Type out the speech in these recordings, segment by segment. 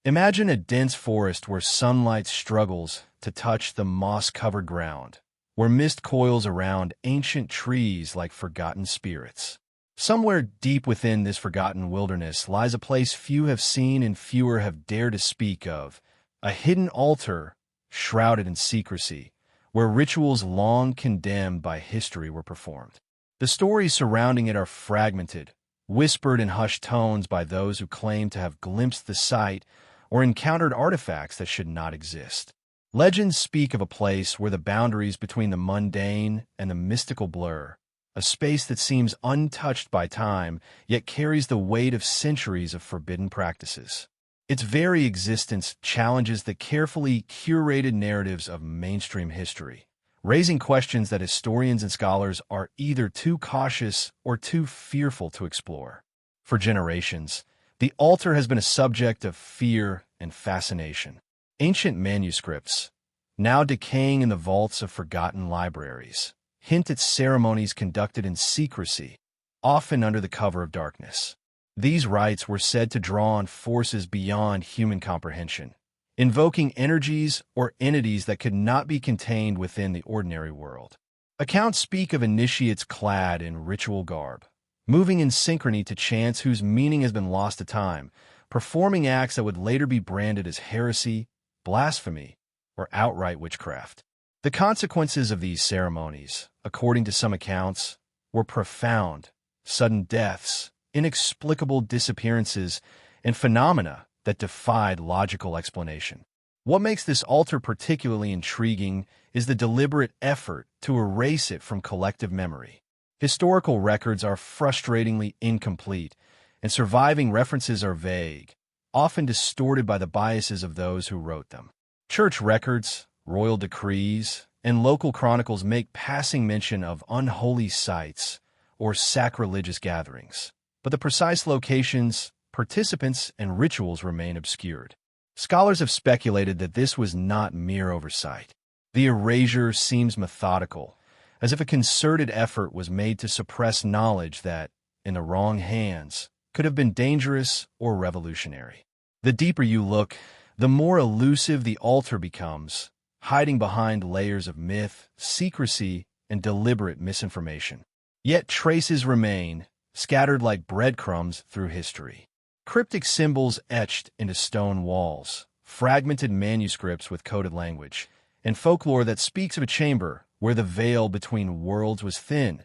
Imagine a dense forest where sunlight struggles to touch the moss-covered ground, where mist coils around ancient trees like forgotten spirits. Somewhere deep within this forgotten wilderness lies a place few have seen and fewer have dared to speak of, a hidden altar shrouded in secrecy, where rituals long condemned by history were performed. The stories surrounding it are fragmented, whispered in hushed tones by those who claim to have glimpsed the site or encountered artifacts that should not exist. Legends speak of a place where the boundaries between the mundane and the mystical blur, a space that seems untouched by time, yet carries the weight of centuries of forbidden practices. Its very existence challenges the carefully curated narratives of mainstream history, raising questions that historians and scholars are either too cautious or too fearful to explore. For generations, the altar has been a subject of fear and fascination. Ancient manuscripts, now decaying in the vaults of forgotten libraries, hint at ceremonies conducted in secrecy, often under the cover of darkness. These rites were said to draw on forces beyond human comprehension, invoking energies or entities that could not be contained within the ordinary world. Accounts speak of initiates clad in ritual garb, moving in synchrony to chants whose meaning has been lost to time, performing acts that would later be branded as heresy, blasphemy, or outright witchcraft. The consequences of these ceremonies, according to some accounts, were profound: sudden deaths, inexplicable disappearances, and phenomena that defied logical explanation. What makes this altar particularly intriguing is the deliberate effort to erase it from collective memory. Historical records are frustratingly incomplete, and surviving references are vague, often distorted by the biases of those who wrote them. Church records, royal decrees, and local chronicles make passing mention of unholy sites or sacrilegious gatherings, but the precise locations, participants, and rituals remain obscured. Scholars have speculated that this was not mere oversight. The erasure seems methodical, as if a concerted effort was made to suppress knowledge that, in the wrong hands, could have been dangerous or revolutionary. The deeper you look, the more elusive the altar becomes, hiding behind layers of myth, secrecy, and deliberate misinformation. Yet traces remain, scattered like breadcrumbs through history. Cryptic symbols etched into stone walls, fragmented manuscripts with coded language, and folklore that speaks of a chamber where the veil between worlds was thin.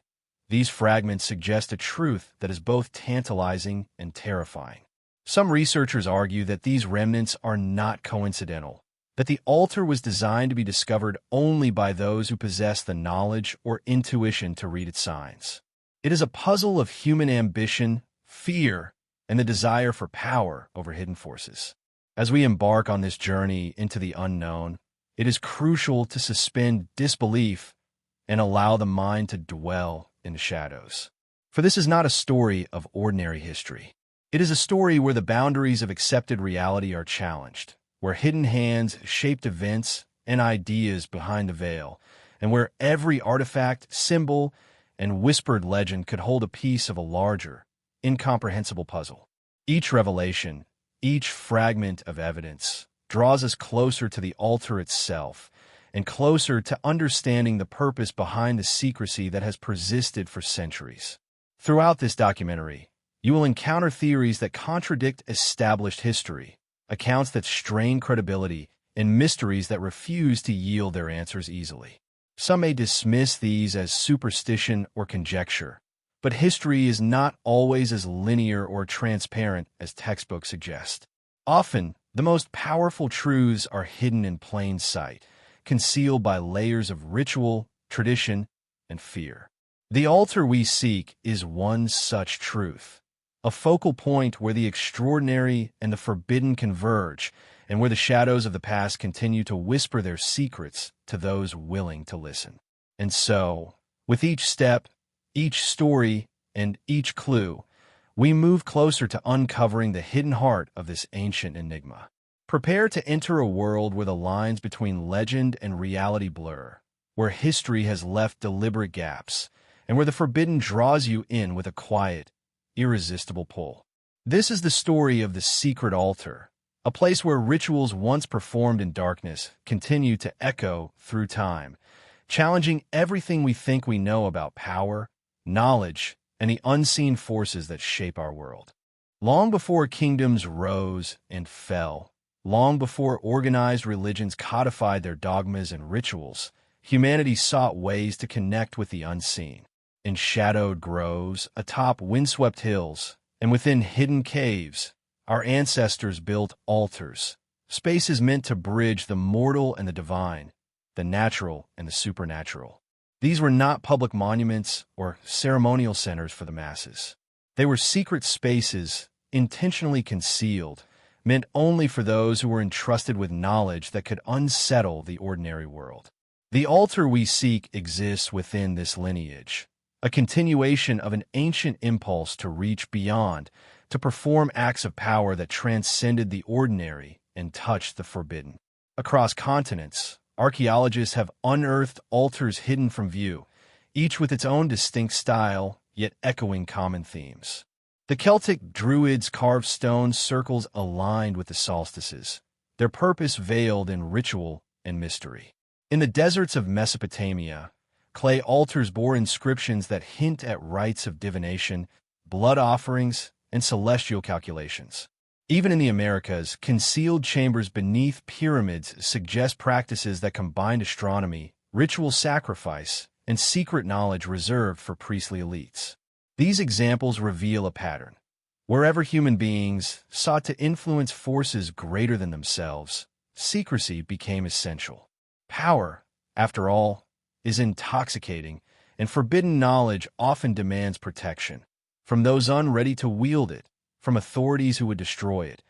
These fragments suggest a truth that is both tantalizing and terrifying. Some researchers argue that these remnants are not coincidental, that the altar was designed to be discovered only by those who possess the knowledge or intuition to read its signs. It is a puzzle of human ambition, fear, and the desire for power over hidden forces. As we embark on this journey into the unknown, it is crucial to suspend disbelief and allow the mind to dwell in the shadows. For this is not a story of ordinary history. It is a story where the boundaries of accepted reality are challenged, where hidden hands shaped events and ideas behind the veil, and where every artifact, symbol, and whispered legend could hold a piece of a larger, incomprehensible puzzle. Each revelation, each fragment of evidence, draws us closer to the altar itself and closer to understanding the purpose behind the secrecy that has persisted for centuries. Throughout this documentary, you will encounter theories that contradict established history, accounts that strain credibility, and mysteries that refuse to yield their answers easily. Some may dismiss these as superstition or conjecture, but history is not always as linear or transparent as textbooks suggest. Often, the most powerful truths are hidden in plain sight, concealed by layers of ritual, tradition, and fear. The altar we seek is one such truth, a focal point where the extraordinary and the forbidden converge, and where the shadows of the past continue to whisper their secrets to those willing to listen. And so, with each step, each story, and each clue, we move closer to uncovering the hidden heart of this ancient enigma. Prepare to enter a world where the lines between legend and reality blur, where history has left deliberate gaps, and where the forbidden draws you in with a quiet, irresistible pull. This is the story of the secret altar, a place where rituals once performed in darkness continue to echo through time, challenging everything we think we know about power, knowledge, and the unseen forces that shape our world. Long before kingdoms rose and fell, long before organized religions codified their dogmas and rituals, humanity sought ways to connect with the unseen. In shadowed groves, atop windswept hills, and within hidden caves, our ancestors built altars, spaces meant to bridge the mortal and the divine, the natural and the supernatural. These were not public monuments or ceremonial centers for the masses. They were secret spaces, intentionally concealed, meant only for those who were entrusted with knowledge that could unsettle the ordinary world. The altar we seek exists within this lineage, a continuation of an ancient impulse to reach beyond, to perform acts of power that transcended the ordinary and touched the forbidden. Across continents, archaeologists have unearthed altars hidden from view, each with its own distinct style, yet echoing common themes. The Celtic Druids carved stone circles aligned with the solstices, their purpose veiled in ritual and mystery. In the deserts of Mesopotamia, clay altars bore inscriptions that hint at rites of divination, blood offerings, and celestial calculations. Even in the Americas, concealed chambers beneath pyramids suggest practices that combine astronomy, ritual sacrifice, and secret knowledge reserved for priestly elites. These examples reveal a pattern. Wherever human beings sought to influence forces greater than themselves, secrecy became essential. Power, after all, is intoxicating, and forbidden knowledge often demands protection, from those unready to wield it, from authorities who would destroy it,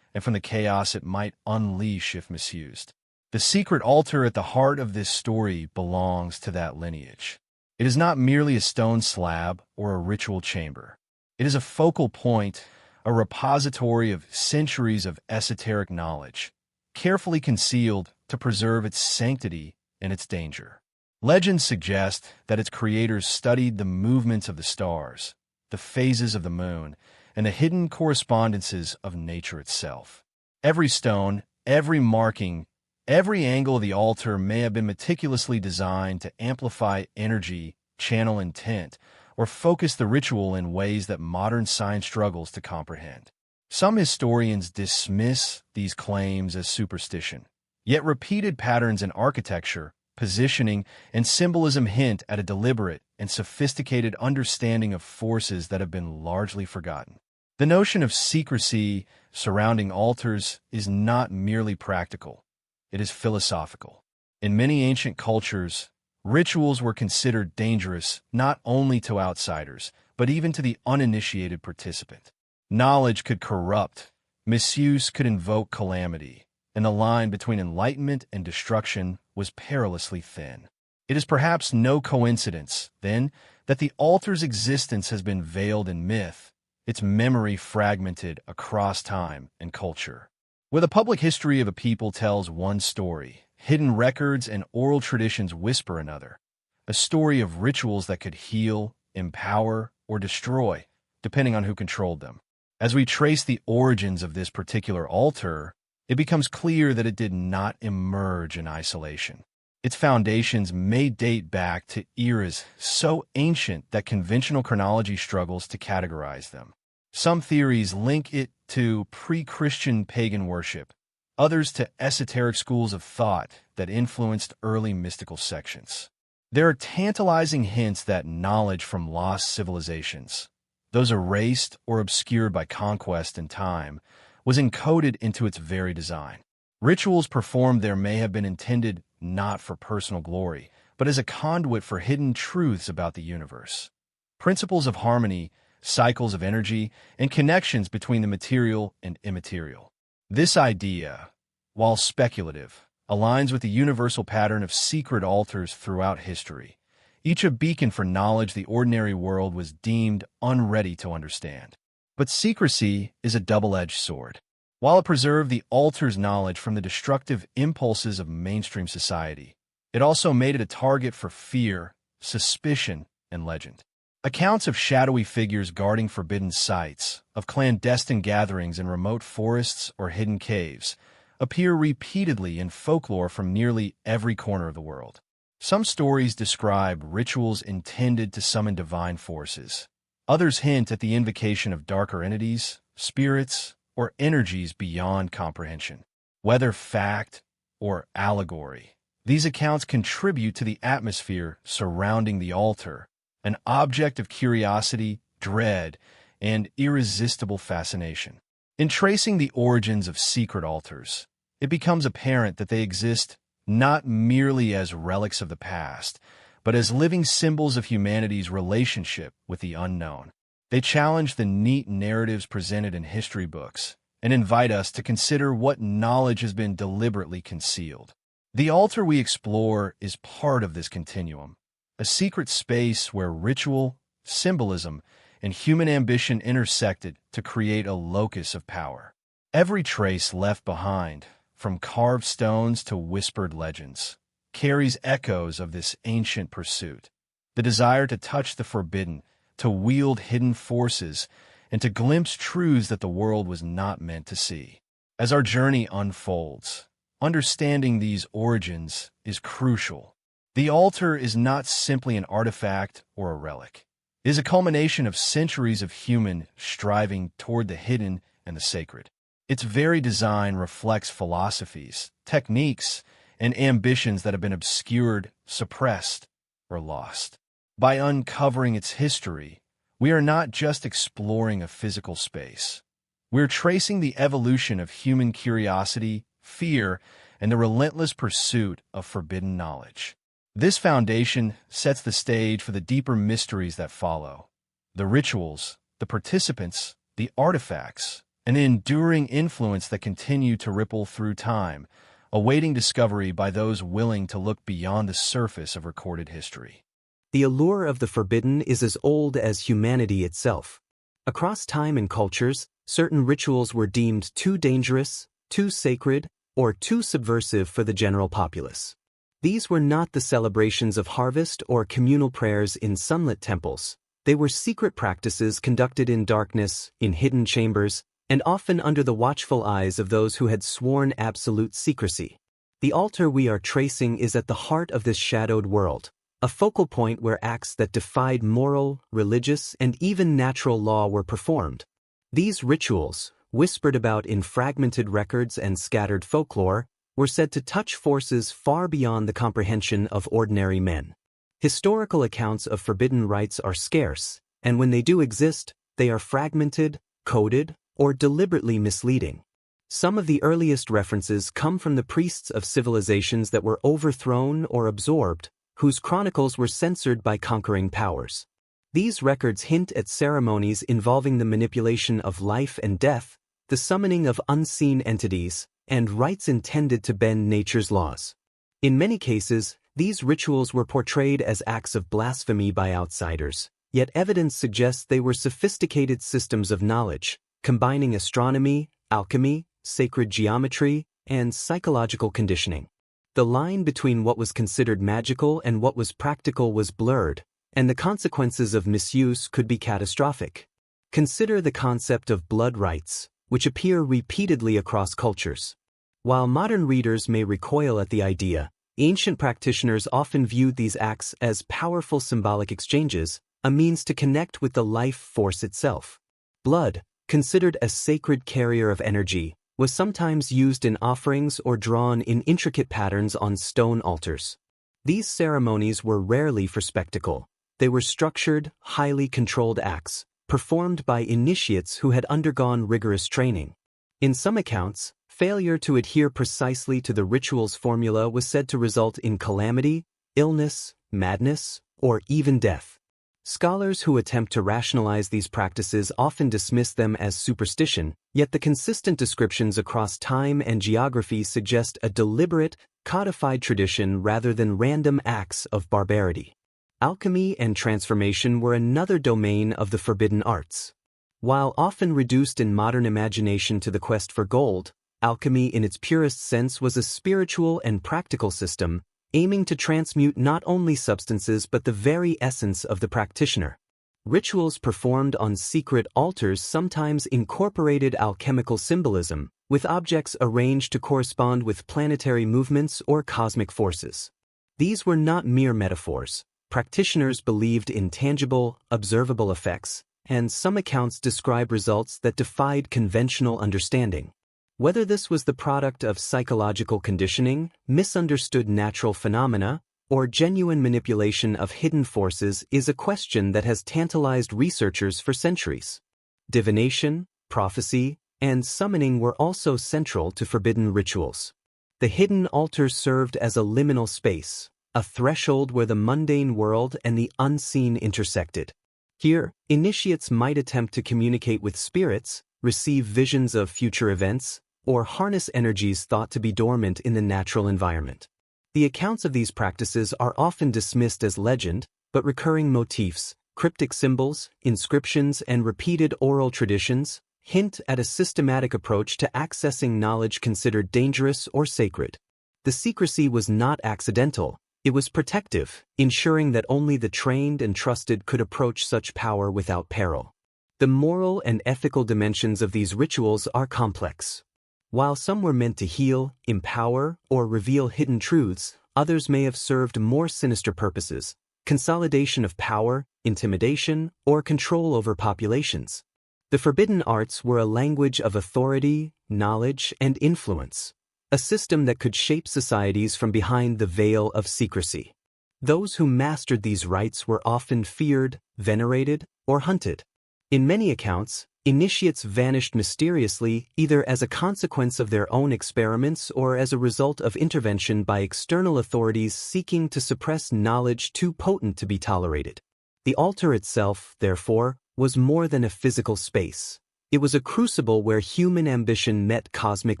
and from the chaos it might unleash if misused. The secret altar at the heart of this story belongs to that lineage. It is not merely a stone slab or a ritual chamber. It is a focal point, a repository of centuries of esoteric knowledge, carefully concealed to preserve its sanctity and its danger. Legends suggest that its creators studied the movements of the stars, the phases of the moon, and the hidden correspondences of nature itself. Every stone, every marking, every angle of the altar may have been meticulously designed to amplify energy, channel intent, or focus the ritual in ways that modern science struggles to comprehend. Some historians dismiss these claims as superstition, yet repeated patterns in architecture, positioning, and symbolism hint at a deliberate and sophisticated understanding of forces that have been largely forgotten. The notion of secrecy surrounding altars is not merely practical. It is philosophical. In many ancient cultures, rituals were considered dangerous not only to outsiders, but even to the uninitiated participant. Knowledge could corrupt, misuse could invoke calamity, and the line between enlightenment and destruction was perilously thin. It is perhaps no coincidence, then, that the altar's existence has been veiled in myth, its memory fragmented across time and culture. Where the public history of a people tells one story, hidden records and oral traditions whisper another, a story of rituals that could heal, empower, or destroy, depending on who controlled them. As we trace the origins of this particular altar, it becomes clear that it did not emerge in isolation. Its foundations may date back to eras so ancient that conventional chronology struggles to categorize them. Some theories link it to pre-Christian pagan worship, others to esoteric schools of thought that influenced early mystical sections. There are tantalizing hints that knowledge from lost civilizations, those erased or obscured by conquest and time, was encoded into its very design. Rituals performed there may have been intended not for personal glory, but as a conduit for hidden truths about the universe. Principles of harmony, cycles of energy, and connections between the material and immaterial. This idea, while speculative, aligns with the universal pattern of secret altars throughout history, each a beacon for knowledge the ordinary world was deemed unready to understand. But secrecy is a double-edged sword. While it preserved the altar's knowledge from the destructive impulses of mainstream society, it also made it a target for fear, suspicion, and legend. Accounts of shadowy figures guarding forbidden sites, of clandestine gatherings in remote forests or hidden caves, appear repeatedly in folklore from nearly every corner of the world. Some stories describe rituals intended to summon divine forces. Others hint at the invocation of darker entities, spirits, or energies beyond comprehension. Whether fact or allegory, these accounts contribute to the atmosphere surrounding the altar, an object of curiosity, dread, and irresistible fascination. In tracing the origins of secret altars, it becomes apparent that they exist not merely as relics of the past, but as living symbols of humanity's relationship with the unknown. They challenge the neat narratives presented in history books and invite us to consider what knowledge has been deliberately concealed. The altar we explore is part of this continuum, a secret space where ritual, symbolism, and human ambition intersected to create a locus of power. Every trace left behind, from carved stones to whispered legends, carries echoes of this ancient pursuit. The desire to touch the forbidden, to wield hidden forces, and to glimpse truths that the world was not meant to see. As our journey unfolds, understanding these origins is crucial. The altar is not simply an artifact or a relic. It is a culmination of centuries of human striving toward the hidden and the sacred. Its very design reflects philosophies, techniques, and ambitions that have been obscured, suppressed, or lost. By uncovering its history, we are not just exploring a physical space. We're tracing the evolution of human curiosity, fear, and the relentless pursuit of forbidden knowledge. This foundation sets the stage for the deeper mysteries that follow. The rituals, the participants, the artifacts, an enduring influence that continue to ripple through time, awaiting discovery by those willing to look beyond the surface of recorded history. The allure of the forbidden is as old as humanity itself. Across time and cultures, certain rituals were deemed too dangerous, too sacred, or too subversive for the general populace. These were not the celebrations of harvest or communal prayers in sunlit temples. They were secret practices conducted in darkness, in hidden chambers, and often under the watchful eyes of those who had sworn absolute secrecy. The altar we are tracing is at the heart of this shadowed world, a focal point where acts that defied moral, religious, and even natural law were performed. These rituals, whispered about in fragmented records and scattered folklore, were said to touch forces far beyond the comprehension of ordinary men. Historical accounts of forbidden rites are scarce, and when they do exist, they are fragmented, coded, or deliberately misleading. Some of the earliest references come from the priests of civilizations that were overthrown or absorbed, whose chronicles were censored by conquering powers. These records hint at ceremonies involving the manipulation of life and death, the summoning of unseen entities, and rites intended to bend nature's laws. In many cases, these rituals were portrayed as acts of blasphemy by outsiders, yet evidence suggests they were sophisticated systems of knowledge, combining astronomy, alchemy, sacred geometry, and psychological conditioning. The line between what was considered magical and what was practical was blurred, and the consequences of misuse could be catastrophic. Consider the concept of blood rites, which appear repeatedly across cultures. While modern readers may recoil at the idea, ancient practitioners often viewed these acts as powerful symbolic exchanges, a means to connect with the life force itself. Blood, considered a sacred carrier of energy, was sometimes used in offerings or drawn in intricate patterns on stone altars. These ceremonies were rarely for spectacle. They were structured, highly controlled acts, performed by initiates who had undergone rigorous training. In some accounts, failure to adhere precisely to the ritual's formula was said to result in calamity, illness, madness, or even death. Scholars who attempt to rationalize these practices often dismiss them as superstition, yet the consistent descriptions across time and geography suggest a deliberate, codified tradition rather than random acts of barbarity. Alchemy and transformation were another domain of the forbidden arts. While often reduced in modern imagination to the quest for gold, alchemy in its purest sense was a spiritual and practical system, aiming to transmute not only substances but the very essence of the practitioner. Rituals performed on secret altars sometimes incorporated alchemical symbolism, with objects arranged to correspond with planetary movements or cosmic forces. These were not mere metaphors. Practitioners believed in tangible, observable effects, and some accounts describe results that defied conventional understanding. Whether this was the product of psychological conditioning, misunderstood natural phenomena, or genuine manipulation of hidden forces is a question that has tantalized researchers for centuries. Divination, prophecy, and summoning were also central to forbidden rituals. The hidden altar served as a liminal space, a threshold where the mundane world and the unseen intersected. Here, initiates might attempt to communicate with spirits, receive visions of future events, or harness energies thought to be dormant in the natural environment. The accounts of these practices are often dismissed as legend, but recurring motifs, cryptic symbols, inscriptions, and repeated oral traditions hint at a systematic approach to accessing knowledge considered dangerous or sacred. The secrecy was not accidental, it was protective, ensuring that only the trained and trusted could approach such power without peril. The moral and ethical dimensions of these rituals are complex. While some were meant to heal, empower, or reveal hidden truths, others may have served more sinister purposes: consolidation of power, intimidation, or control over populations. The forbidden arts were a language of authority, knowledge, and influence, a system that could shape societies from behind the veil of secrecy. Those who mastered these rites were often feared, venerated, or hunted. In many accounts, initiates vanished mysteriously either as a consequence of their own experiments or as a result of intervention by external authorities seeking to suppress knowledge too potent to be tolerated. The altar itself, therefore, was more than a physical space. It was a crucible where human ambition met cosmic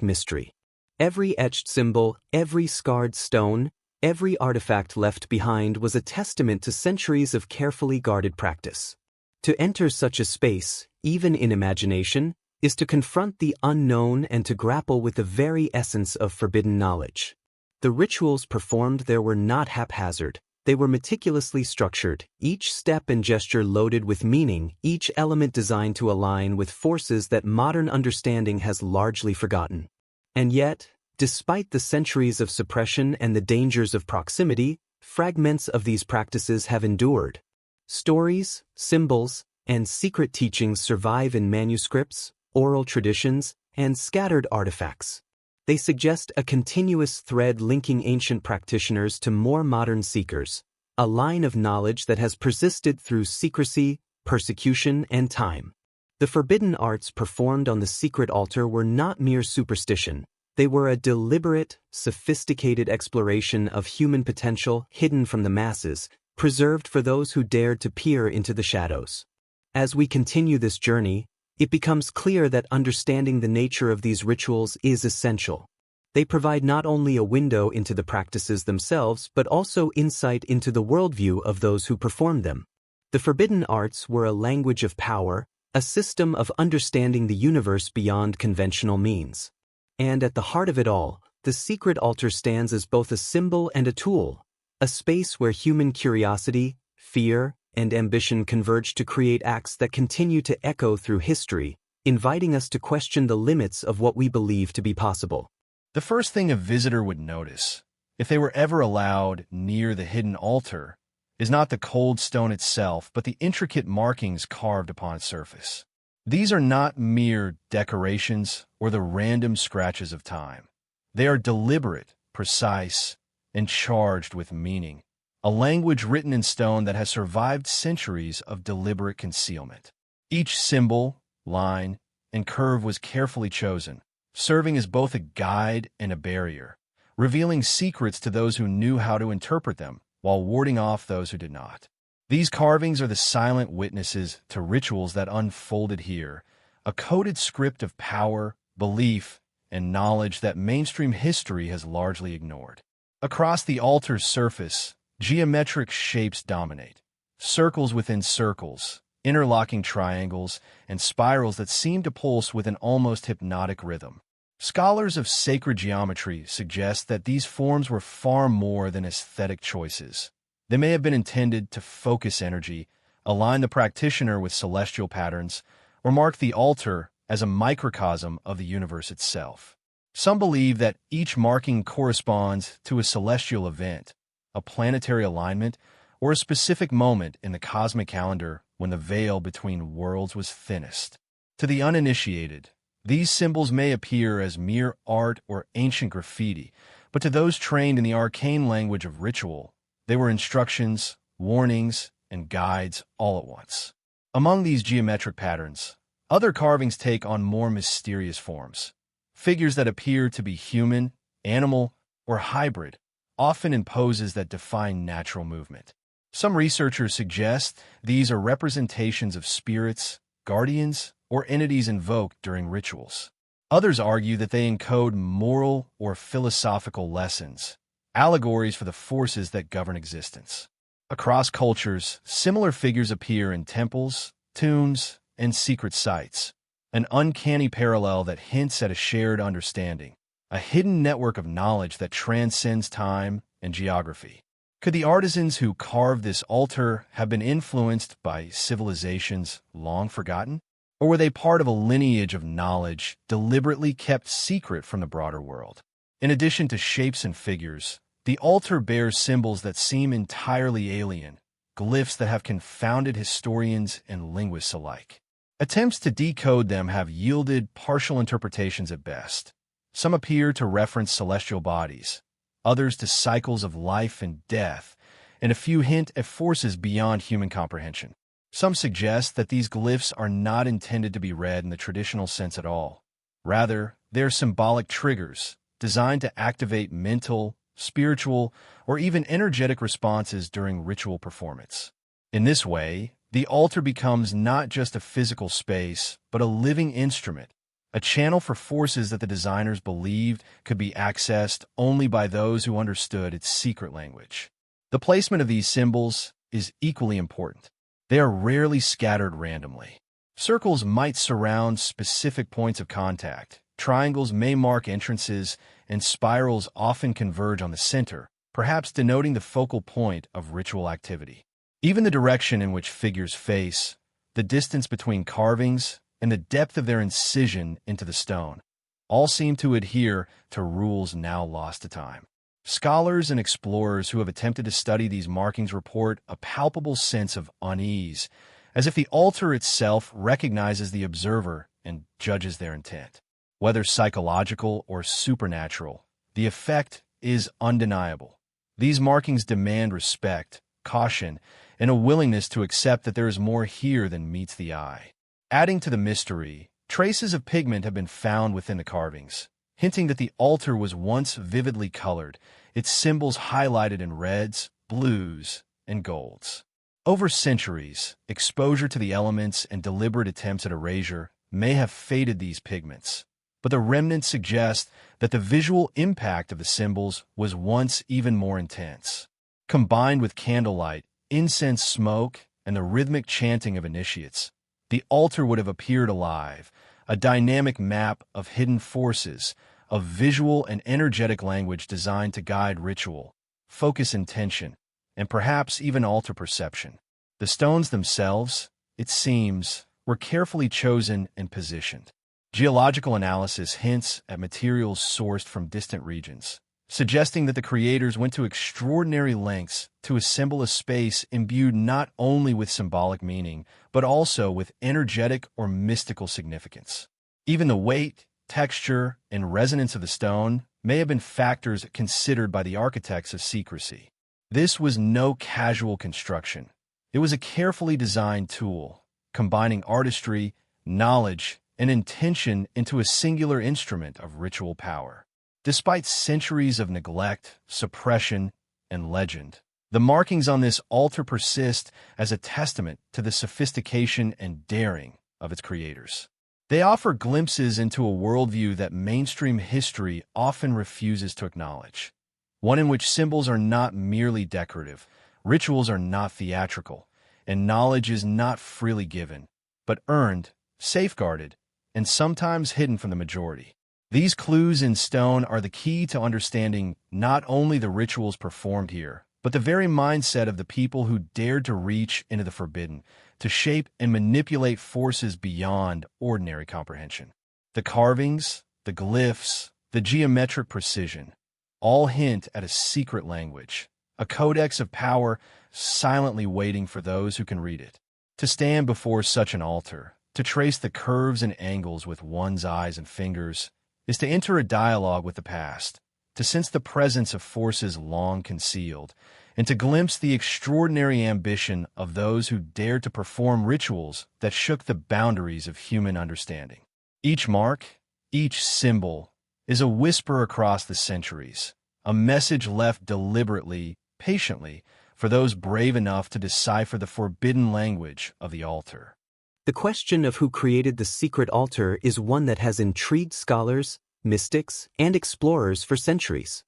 mystery. Every etched symbol, every scarred stone, every artifact left behind was a testament to centuries of carefully guarded practice. To enter such a space, even in imagination, is to confront the unknown and to grapple with the very essence of forbidden knowledge. The rituals performed there were not haphazard, they were meticulously structured, each step and gesture loaded with meaning, each element designed to align with forces that modern understanding has largely forgotten. And yet, despite the centuries of suppression and the dangers of proximity, fragments of these practices have endured. Stories, symbols, and secret teachings survive in manuscripts, oral traditions, and scattered artifacts. They suggest a continuous thread linking ancient practitioners to more modern seekers, a line of knowledge that has persisted through secrecy, persecution, and time. The forbidden arts performed on the secret altar were not mere superstition. They were a deliberate, sophisticated exploration of human potential hidden from the masses, preserved for those who dared to peer into the shadows. As we continue this journey, it becomes clear that understanding the nature of these rituals is essential. They provide not only a window into the practices themselves but also insight into the worldview of those who perform them. The forbidden arts were a language of power, a system of understanding the universe beyond conventional means. And at the heart of it all, the secret altar stands as both a symbol and a tool, a space where human curiosity, fear, and ambition converge to create acts that continue to echo through history, inviting us to question the limits of what we believe to be possible. The first thing a visitor would notice, if they were ever allowed near the hidden altar, is not the cold stone itself, but the intricate markings carved upon its surface. These are not mere decorations or the random scratches of time. They are deliberate, precise, and charged with meaning, a language written in stone that has survived centuries of deliberate concealment. Each symbol, line, and curve was carefully chosen, serving as both a guide and a barrier, revealing secrets to those who knew how to interpret them, while warding off those who did not. These carvings are the silent witnesses to rituals that unfolded here, a coded script of power, belief, and knowledge that mainstream history has largely ignored. Across the altar's surface, geometric shapes dominate. Circles within circles, interlocking triangles, and spirals that seem to pulse with an almost hypnotic rhythm. Scholars of sacred geometry suggest that these forms were far more than aesthetic choices. They may have been intended to focus energy, align the practitioner with celestial patterns, or mark the altar as a microcosm of the universe itself. Some believe that each marking corresponds to a celestial event, a planetary alignment, or a specific moment in the cosmic calendar when the veil between worlds was thinnest. To the uninitiated, these symbols may appear as mere art or ancient graffiti, but to those trained in the arcane language of ritual, they were instructions, warnings, and guides all at once. Among these geometric patterns, other carvings take on more mysterious forms. Figures that appear to be human, animal, or hybrid, often in poses that defy natural movement. Some researchers suggest these are representations of spirits, guardians, or entities invoked during rituals. Others argue that they encode moral or philosophical lessons, allegories for the forces that govern existence. Across cultures, similar figures appear in temples, tombs, and secret sites, an uncanny parallel that hints at a shared understanding, a hidden network of knowledge that transcends time and geography. Could the artisans who carved this altar have been influenced by civilizations long forgotten? Or were they part of a lineage of knowledge deliberately kept secret from the broader world? In addition to shapes and figures, the altar bears symbols that seem entirely alien, glyphs that have confounded historians and linguists alike. Attempts to decode them have yielded partial interpretations at best. Some appear to reference celestial bodies, others to cycles of life and death, and a few hint at forces beyond human comprehension. Some suggest that these glyphs are not intended to be read in the traditional sense at all. Rather, they are symbolic triggers designed to activate mental, spiritual, or even energetic responses during ritual performance. In this way, the altar becomes not just a physical space, but a living instrument, a channel for forces that the designers believed could be accessed only by those who understood its secret language. The placement of these symbols is equally important. They are rarely scattered randomly. Circles might surround specific points of contact, triangles may mark entrances, and spirals often converge on the center, perhaps denoting the focal point of ritual activity. Even the direction in which figures face, the distance between carvings, and the depth of their incision into the stone all seem to adhere to rules now lost to time. Scholars and explorers who have attempted to study these markings report a palpable sense of unease, as if the altar itself recognizes the observer and judges their intent. Whether psychological or supernatural, the effect is undeniable. These markings demand respect, caution, and a willingness to accept that there is more here than meets the eye. Adding to the mystery, traces of pigment have been found within the carvings, hinting that the altar was once vividly colored, its symbols highlighted in reds, blues, and golds. Over centuries, exposure to the elements and deliberate attempts at erasure may have faded these pigments, but the remnants suggest that the visual impact of the symbols was once even more intense. Combined with candlelight, incense smoke, and the rhythmic chanting of initiates, the altar would have appeared alive, a dynamic map of hidden forces, of visual and energetic language designed to guide ritual, focus intention, and perhaps even alter perception. The stones themselves, it seems, were carefully chosen and positioned. Geological analysis hints at materials sourced from distant regions, suggesting that the creators went to extraordinary lengths to assemble a space imbued not only with symbolic meaning, but also with energetic or mystical significance. Even the weight, texture, and resonance of the stone may have been factors considered by the architects of secrecy. This was no casual construction. It was a carefully designed tool, combining artistry, knowledge, and intention into a singular instrument of ritual power. Despite centuries of neglect, suppression, and legend, the markings on this altar persist as a testament to the sophistication and daring of its creators. They offer glimpses into a worldview that mainstream history often refuses to acknowledge, one in which symbols are not merely decorative, rituals are not theatrical, and knowledge is not freely given, but earned, safeguarded, and sometimes hidden from the majority. These clues in stone are the key to understanding not only the rituals performed here, but the very mindset of the people who dared to reach into the forbidden, to shape and manipulate forces beyond ordinary comprehension. The carvings, the glyphs, the geometric precision, all hint at a secret language, a codex of power silently waiting for those who can read it. To stand before such an altar, to trace the curves and angles with one's eyes and fingers, is to enter a dialogue with the past, to sense the presence of forces long concealed, and to glimpse the extraordinary ambition of those who dared to perform rituals that shook the boundaries of human understanding. Each mark, each symbol, is a whisper across the centuries, a message left deliberately, patiently, for those brave enough to decipher the forbidden language of the altar. The question of who created the secret altar is one that has intrigued scholars, mystics, and explorers for centuries.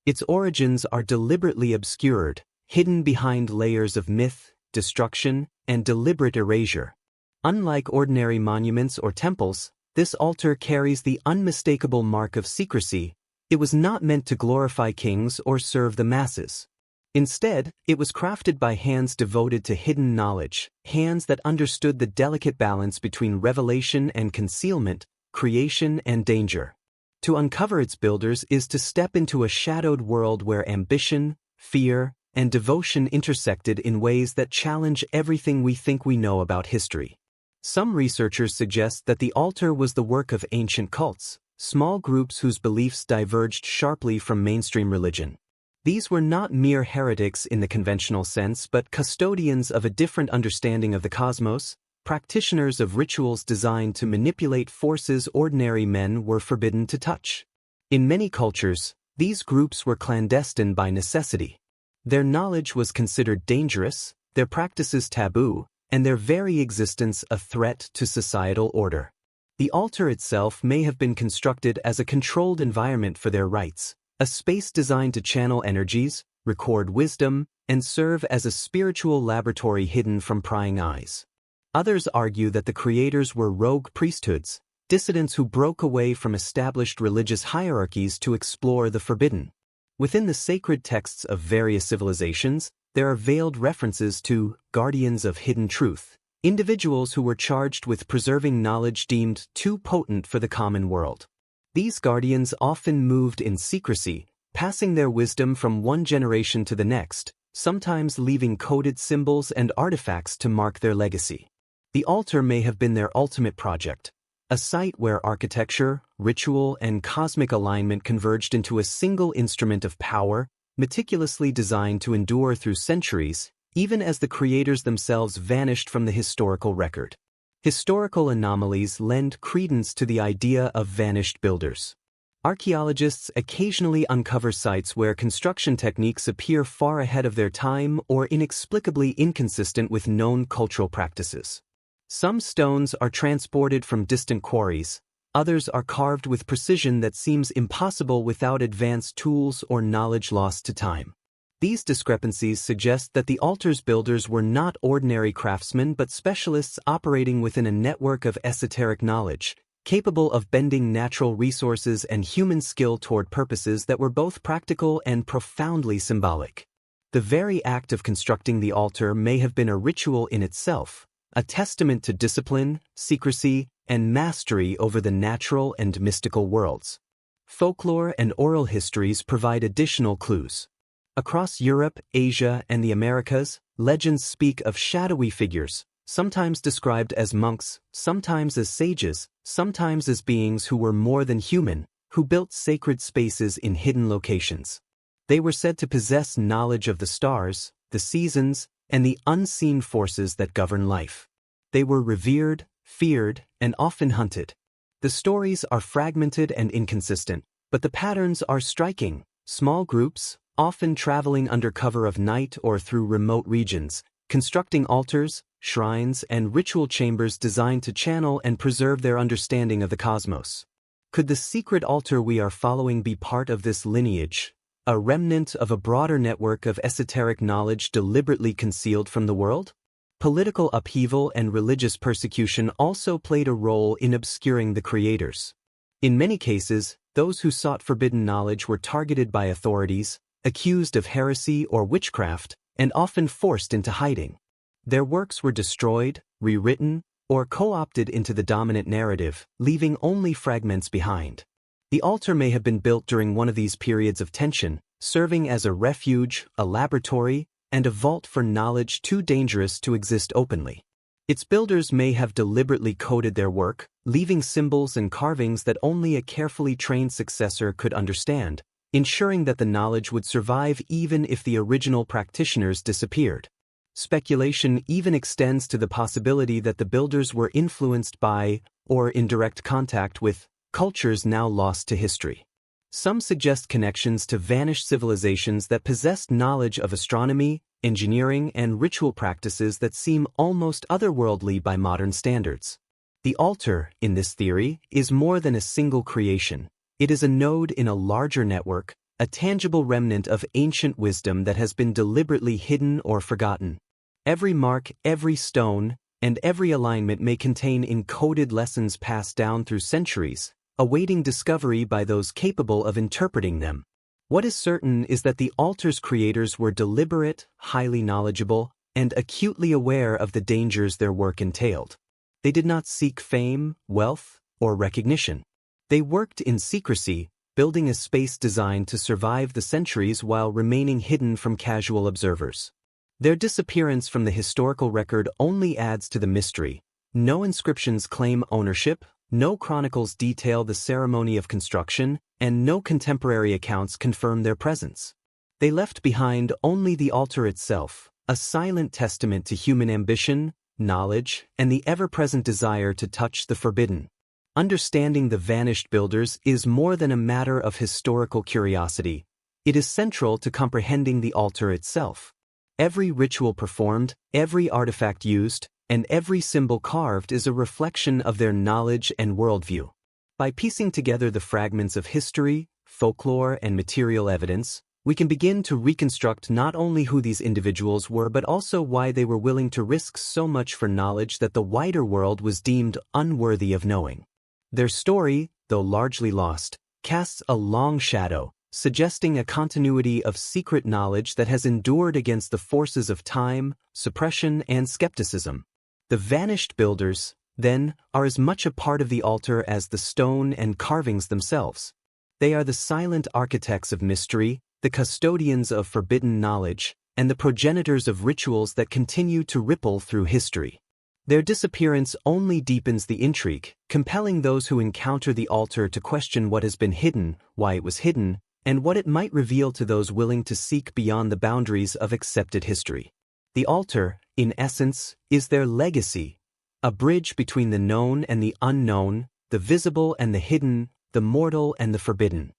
Its origins are deliberately obscured, hidden behind layers of myth, destruction, and deliberate erasure. Unlike ordinary monuments or temples, this altar carries the unmistakable mark of secrecy. It was not meant to glorify kings or serve the masses. Instead, it was crafted by hands devoted to hidden knowledge, hands that understood the delicate balance between revelation and concealment, creation and danger. To uncover its builders is to step into a shadowed world where ambition, fear, and devotion intersected in ways that challenge everything we think we know about history. Some researchers suggest that the altar was the work of ancient cults, small groups whose beliefs diverged sharply from mainstream religion. These were not mere heretics in the conventional sense, but custodians of a different understanding of the cosmos, practitioners of rituals designed to manipulate forces ordinary men were forbidden to touch. In many cultures, these groups were clandestine by necessity. Their knowledge was considered dangerous, their practices taboo, and their very existence a threat to societal order. The altar itself may have been constructed as a controlled environment for their rites, a space designed to channel energies, record wisdom, and serve as a spiritual laboratory hidden from prying eyes. Others argue that the creators were rogue priesthoods, dissidents who broke away from established religious hierarchies to explore the forbidden. Within the sacred texts of various civilizations, there are veiled references to guardians of hidden truth, individuals who were charged with preserving knowledge deemed too potent for the common world. These guardians often moved in secrecy, passing their wisdom from one generation to the next, sometimes leaving coded symbols and artifacts to mark their legacy. The altar may have been their ultimate project, a site where architecture, ritual, and cosmic alignment converged into a single instrument of power, meticulously designed to endure through centuries, even as the creators themselves vanished from the historical record. Historical anomalies lend credence to the idea of vanished builders. Archaeologists occasionally uncover sites where construction techniques appear far ahead of their time or inexplicably inconsistent with known cultural practices. Some stones are transported from distant quarries, others are carved with precision that seems impossible without advanced tools or knowledge lost to time. These discrepancies suggest that the altar's builders were not ordinary craftsmen but specialists operating within a network of esoteric knowledge, capable of bending natural resources and human skill toward purposes that were both practical and profoundly symbolic. The very act of constructing the altar may have been a ritual in itself, a testament to discipline, secrecy, and mastery over the natural and mystical worlds. Folklore and oral histories provide additional clues. Across Europe, Asia, and the Americas, legends speak of shadowy figures, sometimes described as monks, sometimes as sages, sometimes as beings who were more than human, who built sacred spaces in hidden locations. They were said to possess knowledge of the stars, the seasons, and the unseen forces that govern life. They were revered, feared, and often hunted. The stories are fragmented and inconsistent, but the patterns are striking. Small groups, often traveling under cover of night or through remote regions, constructing altars, shrines, and ritual chambers designed to channel and preserve their understanding of the cosmos. Could the secret altar we are following be part of this lineage, a remnant of a broader network of esoteric knowledge deliberately concealed from the world? Political upheaval and religious persecution also played a role in obscuring the creators. In many cases, those who sought forbidden knowledge were targeted by authorities, accused of heresy or witchcraft, and often forced into hiding. Their works were destroyed, rewritten, or co-opted into the dominant narrative, leaving only fragments behind. The altar may have been built during one of these periods of tension, serving as a refuge, a laboratory, and a vault for knowledge too dangerous to exist openly. Its builders may have deliberately coded their work, leaving symbols and carvings that only a carefully trained successor could understand, ensuring that the knowledge would survive even if the original practitioners disappeared. Speculation even extends to the possibility that the builders were influenced by, or in direct contact with, cultures now lost to history. Some suggest connections to vanished civilizations that possessed knowledge of astronomy, engineering, and ritual practices that seem almost otherworldly by modern standards. The altar, in this theory, is more than a single creation. It is a node in a larger network, a tangible remnant of ancient wisdom that has been deliberately hidden or forgotten. Every mark, every stone, and every alignment may contain encoded lessons passed down through centuries, awaiting discovery by those capable of interpreting them. What is certain is that the altar's creators were deliberate, highly knowledgeable, and acutely aware of the dangers their work entailed. They did not seek fame, wealth, or recognition. They worked in secrecy, building a space designed to survive the centuries while remaining hidden from casual observers. Their disappearance from the historical record only adds to the mystery. No inscriptions claim ownership, no chronicles detail the ceremony of construction, and no contemporary accounts confirm their presence. They left behind only the altar itself, a silent testament to human ambition, knowledge, and the ever-present desire to touch the forbidden. Understanding the vanished builders is more than a matter of historical curiosity. It is central to comprehending the altar itself. Every ritual performed, every artifact used, and every symbol carved is a reflection of their knowledge and worldview. By piecing together the fragments of history, folklore, and material evidence, we can begin to reconstruct not only who these individuals were but also why they were willing to risk so much for knowledge that the wider world was deemed unworthy of knowing. Their story, though largely lost, casts a long shadow, suggesting a continuity of secret knowledge that has endured against the forces of time, suppression, and skepticism. The vanished builders, then, are as much a part of the altar as the stone and carvings themselves. They are the silent architects of mystery, the custodians of forbidden knowledge, and the progenitors of rituals that continue to ripple through history. Their disappearance only deepens the intrigue, compelling those who encounter the altar to question what has been hidden, why it was hidden, and what it might reveal to those willing to seek beyond the boundaries of accepted history. The altar, in essence, is their legacy, a bridge between the known and the unknown, the visible and the hidden, the mortal and the forbidden.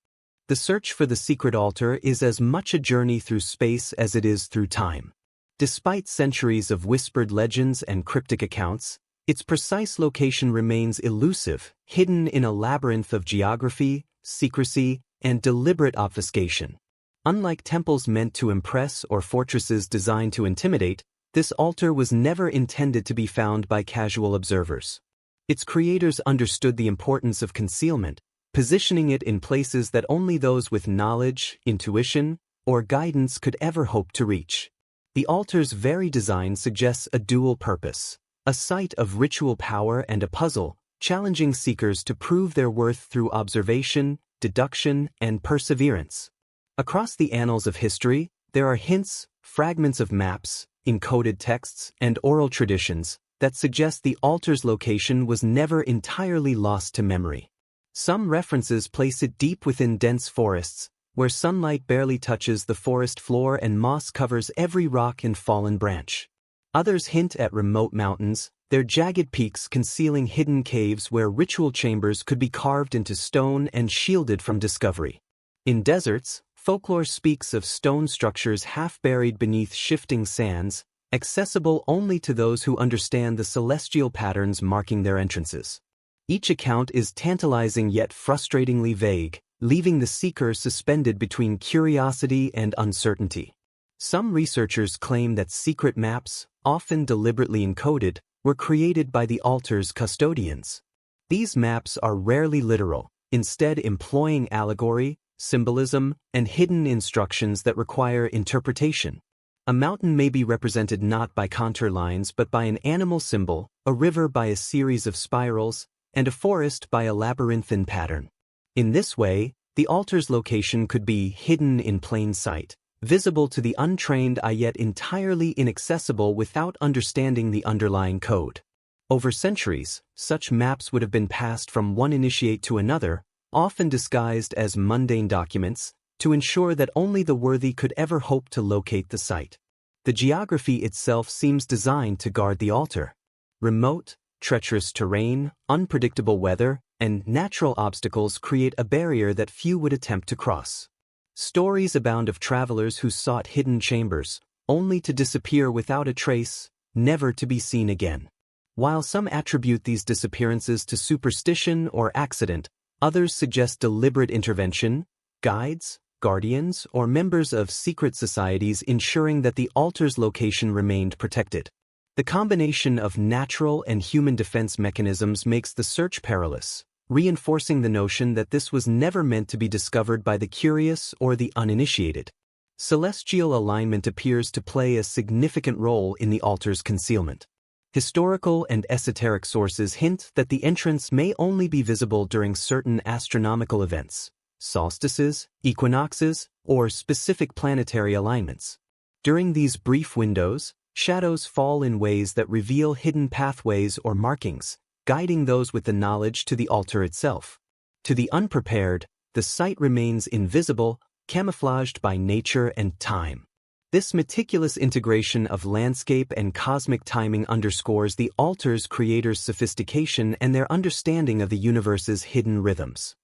The search for the secret altar is as much a journey through space as it is through time. Despite centuries of whispered legends and cryptic accounts, its precise location remains elusive, hidden in a labyrinth of geography, secrecy, and deliberate obfuscation. Unlike temples meant to impress or fortresses designed to intimidate, this altar was never intended to be found by casual observers. Its creators understood the importance of concealment, positioning it in places that only those with knowledge, intuition, or guidance could ever hope to reach. The altar's very design suggests a dual purpose, a site of ritual power and a puzzle, challenging seekers to prove their worth through observation, deduction, and perseverance. Across the annals of history, there are hints, fragments of maps, encoded texts, and oral traditions that suggest the altar's location was never entirely lost to memory. Some references place it deep within dense forests, where sunlight barely touches the forest floor and moss covers every rock and fallen branch. Others hint at remote mountains, their jagged peaks concealing hidden caves where ritual chambers could be carved into stone and shielded from discovery. In deserts, folklore speaks of stone structures half buried beneath shifting sands, accessible only to those who understand the celestial patterns marking their entrances. Each account is tantalizing yet frustratingly vague, leaving the seeker suspended between curiosity and uncertainty. Some researchers claim that secret maps, often deliberately encoded, were created by the altar's custodians. These maps are rarely literal, instead employing allegory, symbolism, and hidden instructions that require interpretation. A mountain may be represented not by contour lines but by an animal symbol, a river by a series of spirals, and a forest by a labyrinthine pattern. In this way, the altar's location could be hidden in plain sight, visible to the untrained eye yet entirely inaccessible without understanding the underlying code. Over centuries, such maps would have been passed from one initiate to another, often disguised as mundane documents, to ensure that only the worthy could ever hope to locate the site. The geography itself seems designed to guard the altar. Remote, treacherous terrain, unpredictable weather, and natural obstacles create a barrier that few would attempt to cross. Stories abound of travelers who sought hidden chambers, only to disappear without a trace, never to be seen again. While some attribute these disappearances to superstition or accident, others suggest deliberate intervention, guides, guardians, or members of secret societies ensuring that the altar's location remained protected. The combination of natural and human defense mechanisms makes the search perilous, reinforcing the notion that this was never meant to be discovered by the curious or the uninitiated. Celestial alignment appears to play a significant role in the altar's concealment. Historical and esoteric sources hint that the entrance may only be visible during certain astronomical events, solstices, equinoxes, or specific planetary alignments. During these brief windows, shadows fall in ways that reveal hidden pathways or markings, guiding those with the knowledge to the altar itself. To the unprepared, the site remains invisible, camouflaged by nature and time. This meticulous integration of landscape and cosmic timing underscores the altar's creators' sophistication and their understanding of the universe's hidden rhythms.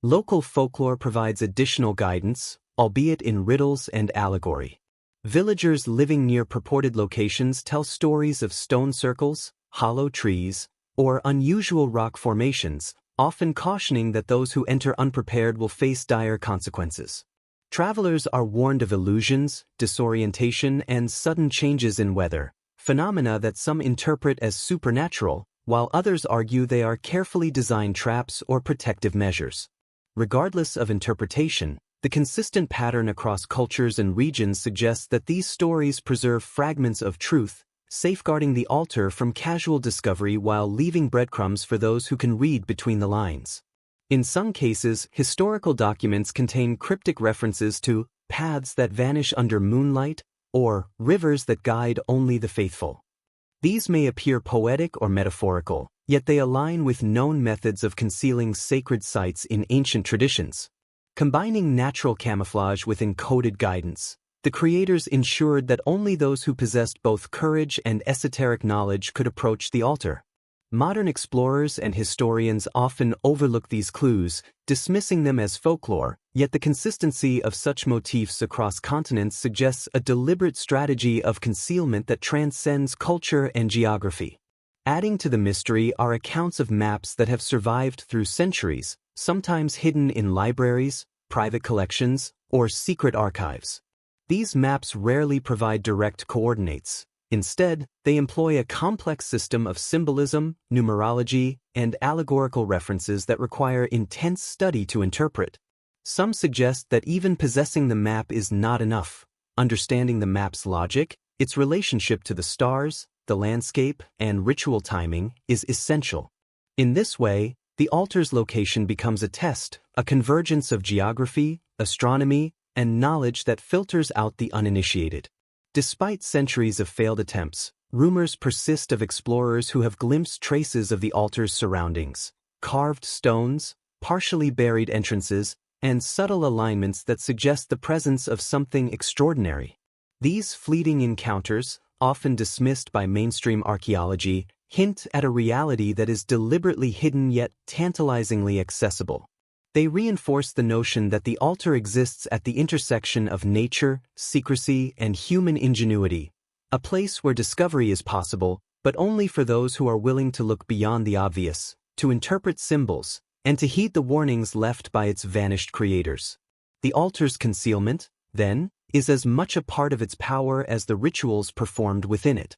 Local folklore provides additional guidance, albeit in riddles and allegory. Villagers living near purported locations tell stories of stone circles, hollow trees, or unusual rock formations, often cautioning that those who enter unprepared will face dire consequences. Travelers are warned of illusions, disorientation, and sudden changes in weather, phenomena that some interpret as supernatural, while others argue they are carefully designed traps or protective measures. Regardless of interpretation, the consistent pattern across cultures and regions suggests that these stories preserve fragments of truth, safeguarding the altar from casual discovery while leaving breadcrumbs for those who can read between the lines. In some cases, historical documents contain cryptic references to paths that vanish under moonlight or rivers that guide only the faithful. These may appear poetic or metaphorical, yet they align with known methods of concealing sacred sites in ancient traditions. Combining natural camouflage with encoded guidance, the creators ensured that only those who possessed both courage and esoteric knowledge could approach the altar. Modern explorers and historians often overlook these clues, dismissing them as folklore, yet the consistency of such motifs across continents suggests a deliberate strategy of concealment that transcends culture and geography. Adding to the mystery are accounts of maps that have survived through centuries, sometimes hidden in libraries, private collections, or secret archives. These maps rarely provide direct coordinates. Instead, they employ a complex system of symbolism, numerology, and allegorical references that require intense study to interpret. Some suggest that even possessing the map is not enough. Understanding the map's logic, its relationship to the stars, the landscape, and ritual timing is essential. In this way, the altar's location becomes a test, a convergence of geography, astronomy, and knowledge that filters out the uninitiated. Despite centuries of failed attempts, rumors persist of explorers who have glimpsed traces of the altar's surroundings, carved stones, partially buried entrances, and subtle alignments that suggest the presence of something extraordinary. These fleeting encounters, often dismissed by mainstream archaeology, hint at a reality that is deliberately hidden yet tantalizingly accessible. They reinforce the notion that the altar exists at the intersection of nature, secrecy, and human ingenuity, a place where discovery is possible, but only for those who are willing to look beyond the obvious, to interpret symbols, and to heed the warnings left by its vanished creators. The altar's concealment, then, is as much a part of its power as the rituals performed within it.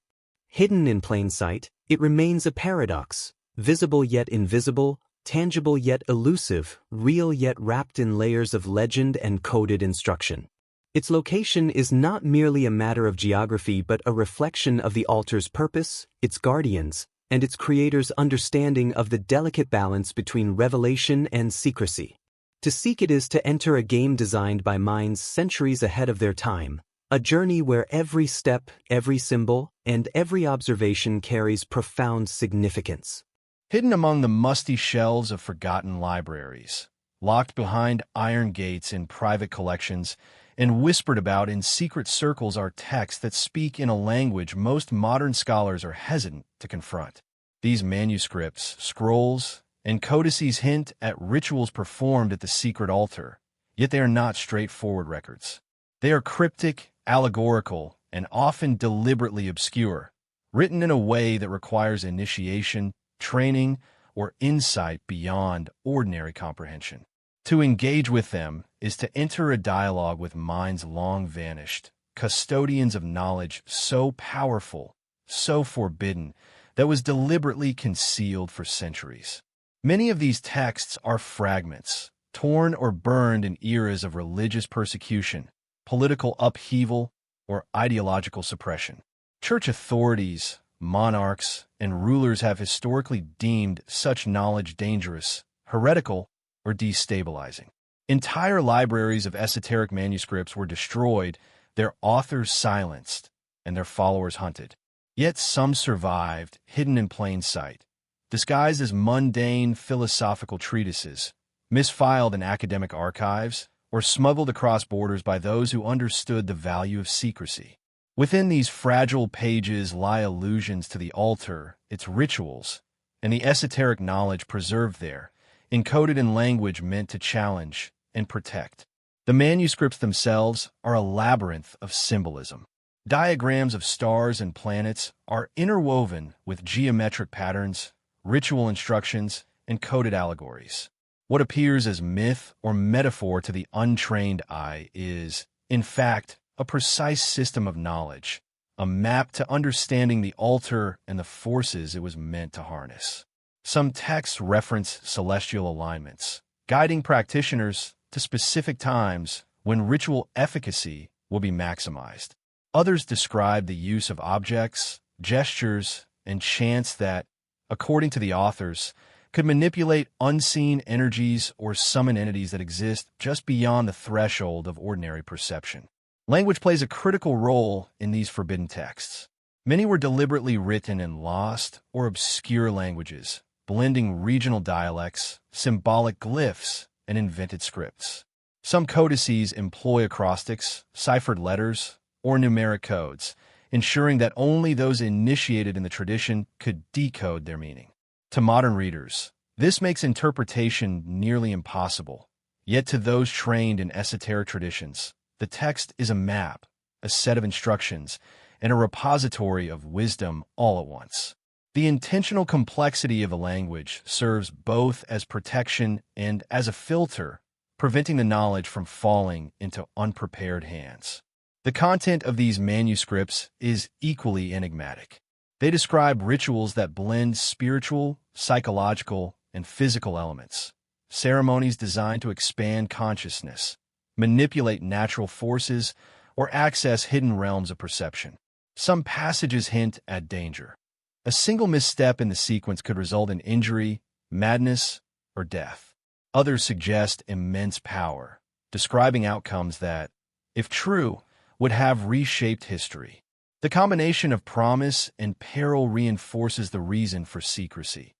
Hidden in plain sight, it remains a paradox, visible yet invisible, tangible yet elusive, real yet wrapped in layers of legend and coded instruction. Its location is not merely a matter of geography but a reflection of the altar's purpose, its guardians, and its creator's understanding of the delicate balance between revelation and secrecy. To seek it is to enter a game designed by minds centuries ahead of their time, a journey where every step, every symbol, and every observation carries profound significance. Hidden among the musty shelves of forgotten libraries, locked behind iron gates in private collections, and whispered about in secret circles are texts that speak in a language most modern scholars are hesitant to confront. These manuscripts, scrolls, and codices hint at rituals performed at the secret altar, yet they are not straightforward records. They are cryptic, allegorical, and often deliberately obscure, written in a way that requires initiation, training, or insight beyond ordinary comprehension. To engage with them is to enter a dialogue with minds long vanished, custodians of knowledge so powerful, so forbidden, that was deliberately concealed for centuries. Many of these texts are fragments, torn or burned in eras of religious persecution, political upheaval, or ideological suppression. Church authorities, monarchs, and rulers have historically deemed such knowledge dangerous, heretical, or destabilizing. Entire libraries of esoteric manuscripts were destroyed, their authors silenced, and their followers hunted. Yet some survived, hidden in plain sight, disguised as mundane philosophical treatises, misfiled in academic archives, or smuggled across borders by those who understood the value of secrecy. Within these fragile pages lie allusions to the altar, its rituals, and the esoteric knowledge preserved there, encoded in language meant to challenge and protect. The manuscripts themselves are a labyrinth of symbolism. Diagrams of stars and planets are interwoven with geometric patterns, ritual instructions, and coded allegories. What appears as myth or metaphor to the untrained eye is, in fact, a precise system of knowledge, a map to understanding the altar and the forces it was meant to harness. Some texts reference celestial alignments, guiding practitioners to specific times when ritual efficacy will be maximized. Others describe the use of objects, gestures, and chants that, according to the authors, could manipulate unseen energies or summon entities that exist just beyond the threshold of ordinary perception. Language plays a critical role in these forbidden texts. Many were deliberately written in lost or obscure languages, blending regional dialects, symbolic glyphs, and invented scripts. Some codices employ acrostics, ciphered letters, or numeric codes, ensuring that only those initiated in the tradition could decode their meaning. To modern readers, this makes interpretation nearly impossible. Yet to those trained in esoteric traditions, the text is a map, a set of instructions, and a repository of wisdom all at once. The intentional complexity of a language serves both as protection and as a filter, preventing the knowledge from falling into unprepared hands. The content of these manuscripts is equally enigmatic. They describe rituals that blend spiritual, psychological, and physical elements, ceremonies designed to expand consciousness, manipulate natural forces, or access hidden realms of perception. Some passages hint at danger. A single misstep in the sequence could result in injury, madness, or death. Others suggest immense power, describing outcomes that, if true, would have reshaped history. The combination of promise and peril reinforces the reason for secrecy.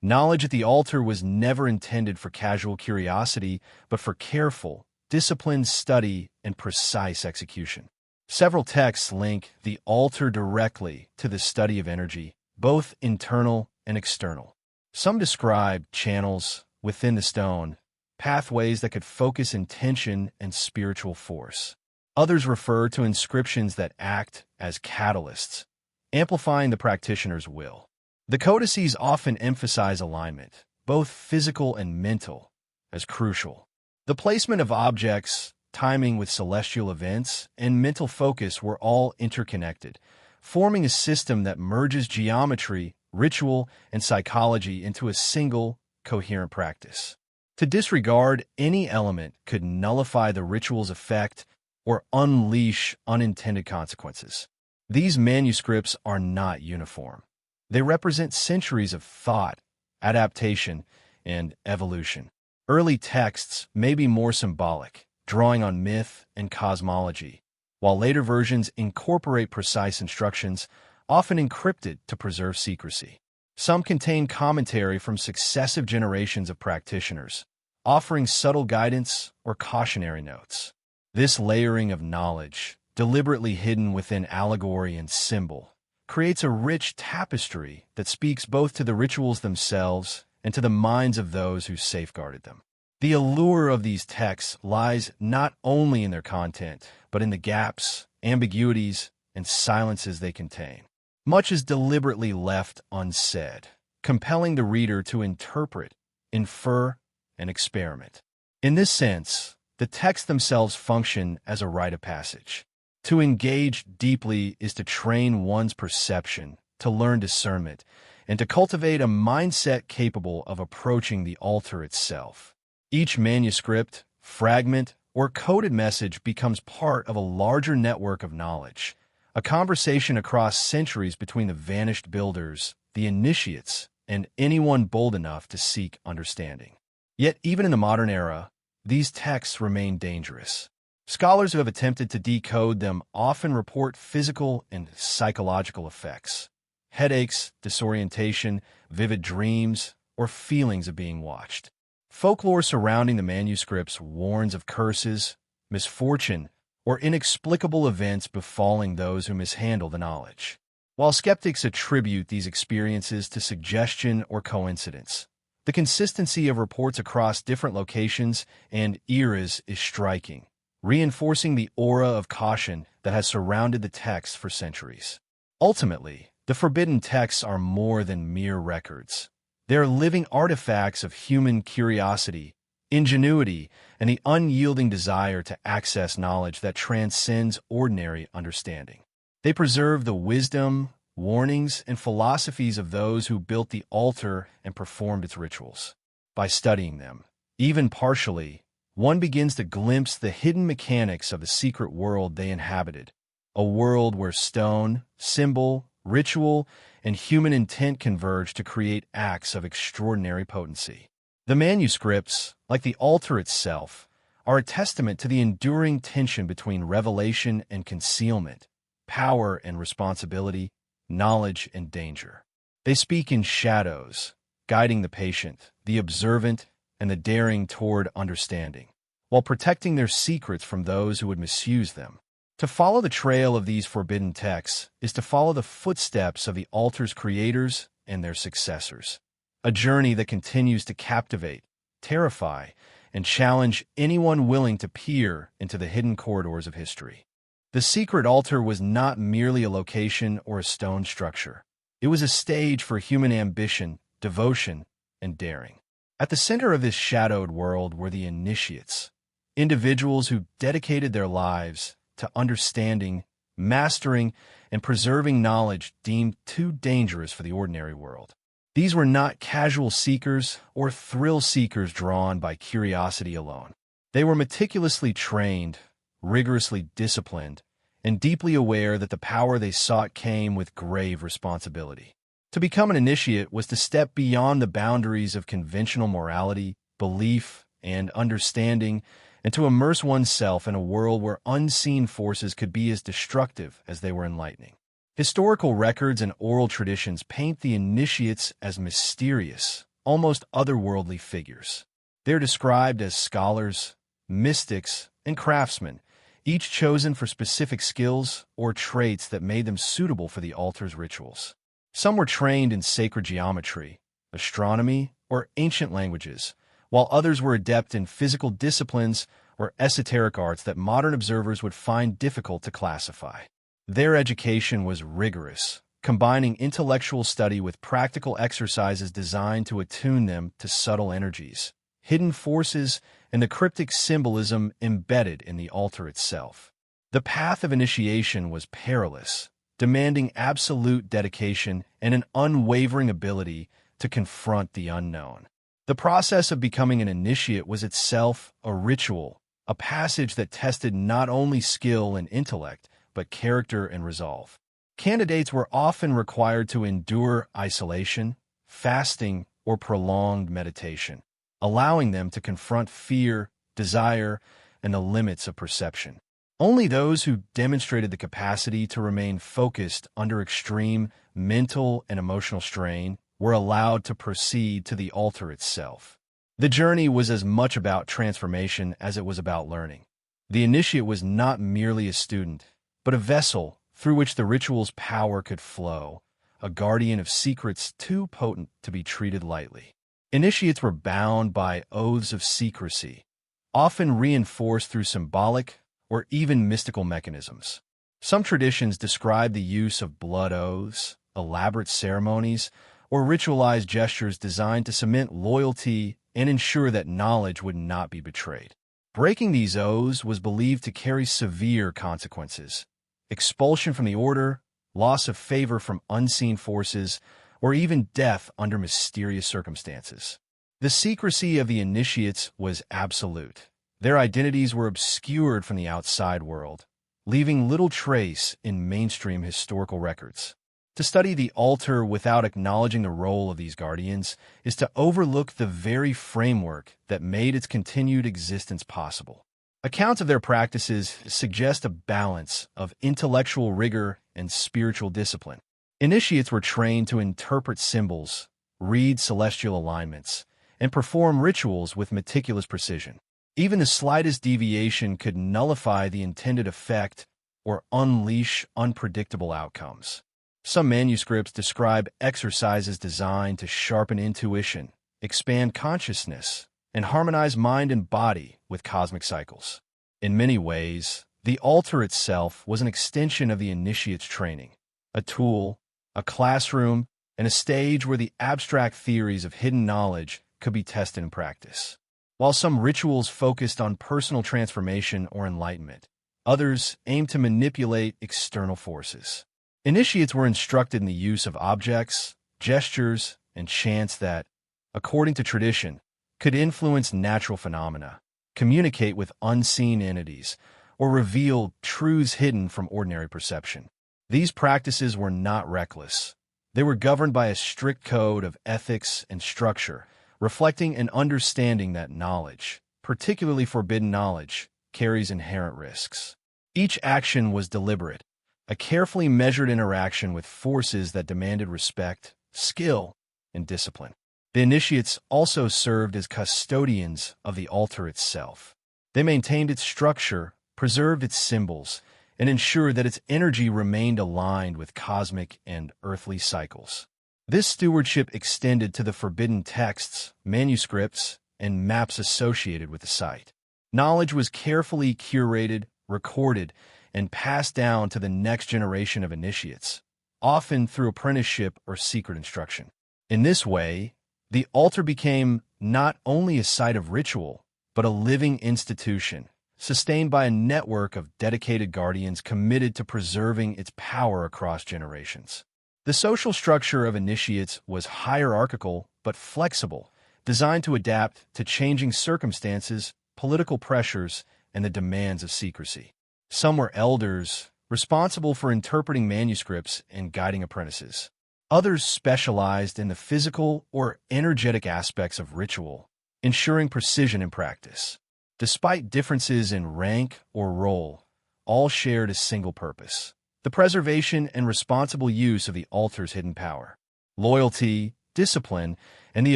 Knowledge at the altar was never intended for casual curiosity, but for careful, disciplined study and precise execution. Several texts link the altar directly to the study of energy, both internal and external. Some describe channels within the stone, pathways that could focus intention and spiritual force. Others refer to inscriptions that act as catalysts, amplifying the practitioner's will. The codices often emphasize alignment, both physical and mental, as crucial. The placement of objects, timing with celestial events, and mental focus were all interconnected, forming a system that merges geometry, ritual, and psychology into a single, coherent practice. To disregard any element could nullify the ritual's effect or unleash unintended consequences. These manuscripts are not uniform. They represent centuries of thought, adaptation, and evolution. Early texts may be more symbolic, drawing on myth and cosmology, while later versions incorporate precise instructions, often encrypted to preserve secrecy. Some contain commentary from successive generations of practitioners, offering subtle guidance or cautionary notes. This layering of knowledge, deliberately hidden within allegory and symbol, creates a rich tapestry that speaks both to the rituals themselves and to the minds of those who safeguarded them. The allure of these texts lies not only in their content, but in the gaps, ambiguities, and silences they contain. Much is deliberately left unsaid, compelling the reader to interpret, infer, and experiment. In this sense, the texts themselves function as a rite of passage. To engage deeply is to train one's perception, to learn discernment, and to cultivate a mindset capable of approaching the altar itself. Each manuscript, fragment, or coded message becomes part of a larger network of knowledge, a conversation across centuries between the vanished builders, the initiates, and anyone bold enough to seek understanding. Yet, even in the modern era, these texts remain dangerous. Scholars who have attempted to decode them often report physical and psychological effects: headaches, disorientation, vivid dreams, or feelings of being watched. Folklore surrounding the manuscripts warns of curses, misfortune, or inexplicable events befalling those who mishandle the knowledge. While skeptics attribute these experiences to suggestion or coincidence, the consistency of reports across different locations and eras is striking, reinforcing the aura of caution that has surrounded the text for centuries. Ultimately, the forbidden texts are more than mere records. They are living artifacts of human curiosity, ingenuity, and the unyielding desire to access knowledge that transcends ordinary understanding. They preserve the wisdom, warnings, and philosophies of those who built the altar and performed its rituals. By studying them, even partially, one begins to glimpse the hidden mechanics of the secret world they inhabited, a world where stone, symbol, ritual, and human intent converge to create acts of extraordinary potency. The manuscripts, like the altar itself, are a testament to the enduring tension between revelation and concealment, power and responsibility, knowledge and danger. They speak in shadows, guiding the patient, the observant, and the daring toward understanding, while protecting their secrets from those who would misuse them. To follow the trail of these forbidden texts is to follow the footsteps of the altar's creators and their successors, a journey that continues to captivate, terrify, and challenge anyone willing to peer into the hidden corridors of history. The secret altar was not merely a location or a stone structure. It was a stage for human ambition, devotion, and daring. At the center of this shadowed world were the initiates, individuals who dedicated their lives to understanding, mastering, and preserving knowledge deemed too dangerous for the ordinary world. These were not casual seekers or thrill seekers drawn by curiosity alone. They were meticulously trained, rigorously disciplined, and deeply aware that the power they sought came with grave responsibility. To become an initiate was to step beyond the boundaries of conventional morality, belief, and understanding, and to immerse oneself in a world where unseen forces could be as destructive as they were enlightening. Historical records and oral traditions paint the initiates as mysterious, almost otherworldly figures. They are described as scholars, mystics, and craftsmen, each chosen for specific skills or traits that made them suitable for the altar's rituals. Some were trained in sacred geometry, astronomy, or ancient languages, while others were adept in physical disciplines or esoteric arts that modern observers would find difficult to classify. Their education was rigorous, combining intellectual study with practical exercises designed to attune them to subtle energies, hidden forces, and the cryptic symbolism embedded in the altar itself. The path of initiation was perilous, demanding absolute dedication and an unwavering ability to confront the unknown. The process of becoming an initiate was itself a ritual, a passage that tested not only skill and intellect, but character and resolve. Candidates were often required to endure isolation, fasting, or prolonged meditation, allowing them to confront fear, desire, and the limits of perception. Only those who demonstrated the capacity to remain focused under extreme mental and emotional strain were allowed to proceed to the altar itself. The journey was as much about transformation as it was about learning. The initiate was not merely a student, but a vessel through which the ritual's power could flow, a guardian of secrets too potent to be treated lightly. Initiates were bound by oaths of secrecy, often reinforced through symbolic or even mystical mechanisms. Some traditions describe the use of blood oaths, elaborate ceremonies, or ritualized gestures designed to cement loyalty and ensure that knowledge would not be betrayed. Breaking these oaths was believed to carry severe consequences: expulsion from the order, loss of favor from unseen forces, or even death under mysterious circumstances. The secrecy of the initiates was absolute. Their identities were obscured from the outside world, leaving little trace in mainstream historical records. To study the altar without acknowledging the role of these guardians is to overlook the very framework that made its continued existence possible. Accounts of their practices suggest a balance of intellectual rigor and spiritual discipline. Initiates were trained to interpret symbols, read celestial alignments, and perform rituals with meticulous precision. Even the slightest deviation could nullify the intended effect or unleash unpredictable outcomes. Some manuscripts describe exercises designed to sharpen intuition, expand consciousness, and harmonize mind and body with cosmic cycles. In many ways, the altar itself was an extension of the initiate's training, a tool, a classroom, and a stage where the abstract theories of hidden knowledge could be tested in practice. While some rituals focused on personal transformation or enlightenment, others aimed to manipulate external forces. Initiates were instructed in the use of objects, gestures, and chants that, according to tradition, could influence natural phenomena, communicate with unseen entities, or reveal truths hidden from ordinary perception. These practices were not reckless. They were governed by a strict code of ethics and structure, reflecting an understanding that knowledge, particularly forbidden knowledge, carries inherent risks. Each action was deliberate, a carefully measured interaction with forces that demanded respect, skill, and discipline. The initiates also served as custodians of the altar itself. They maintained its structure, preserved its symbols, and ensured that its energy remained aligned with cosmic and earthly cycles. This stewardship extended to the forbidden texts, manuscripts, and maps associated with the site. Knowledge was carefully curated, recorded, and passed down to the next generation of initiates, often through apprenticeship or secret instruction. In this way, the altar became not only a site of ritual, but a living institution, sustained by a network of dedicated guardians committed to preserving its power across generations. The social structure of initiates was hierarchical but flexible, designed to adapt to changing circumstances, political pressures, and the demands of secrecy. Some were elders, responsible for interpreting manuscripts and guiding apprentices. Others specialized in the physical or energetic aspects of ritual, ensuring precision in practice. Despite differences in rank or role, all shared a single purpose: the preservation and responsible use of the altar's hidden power. Loyalty, discipline, and the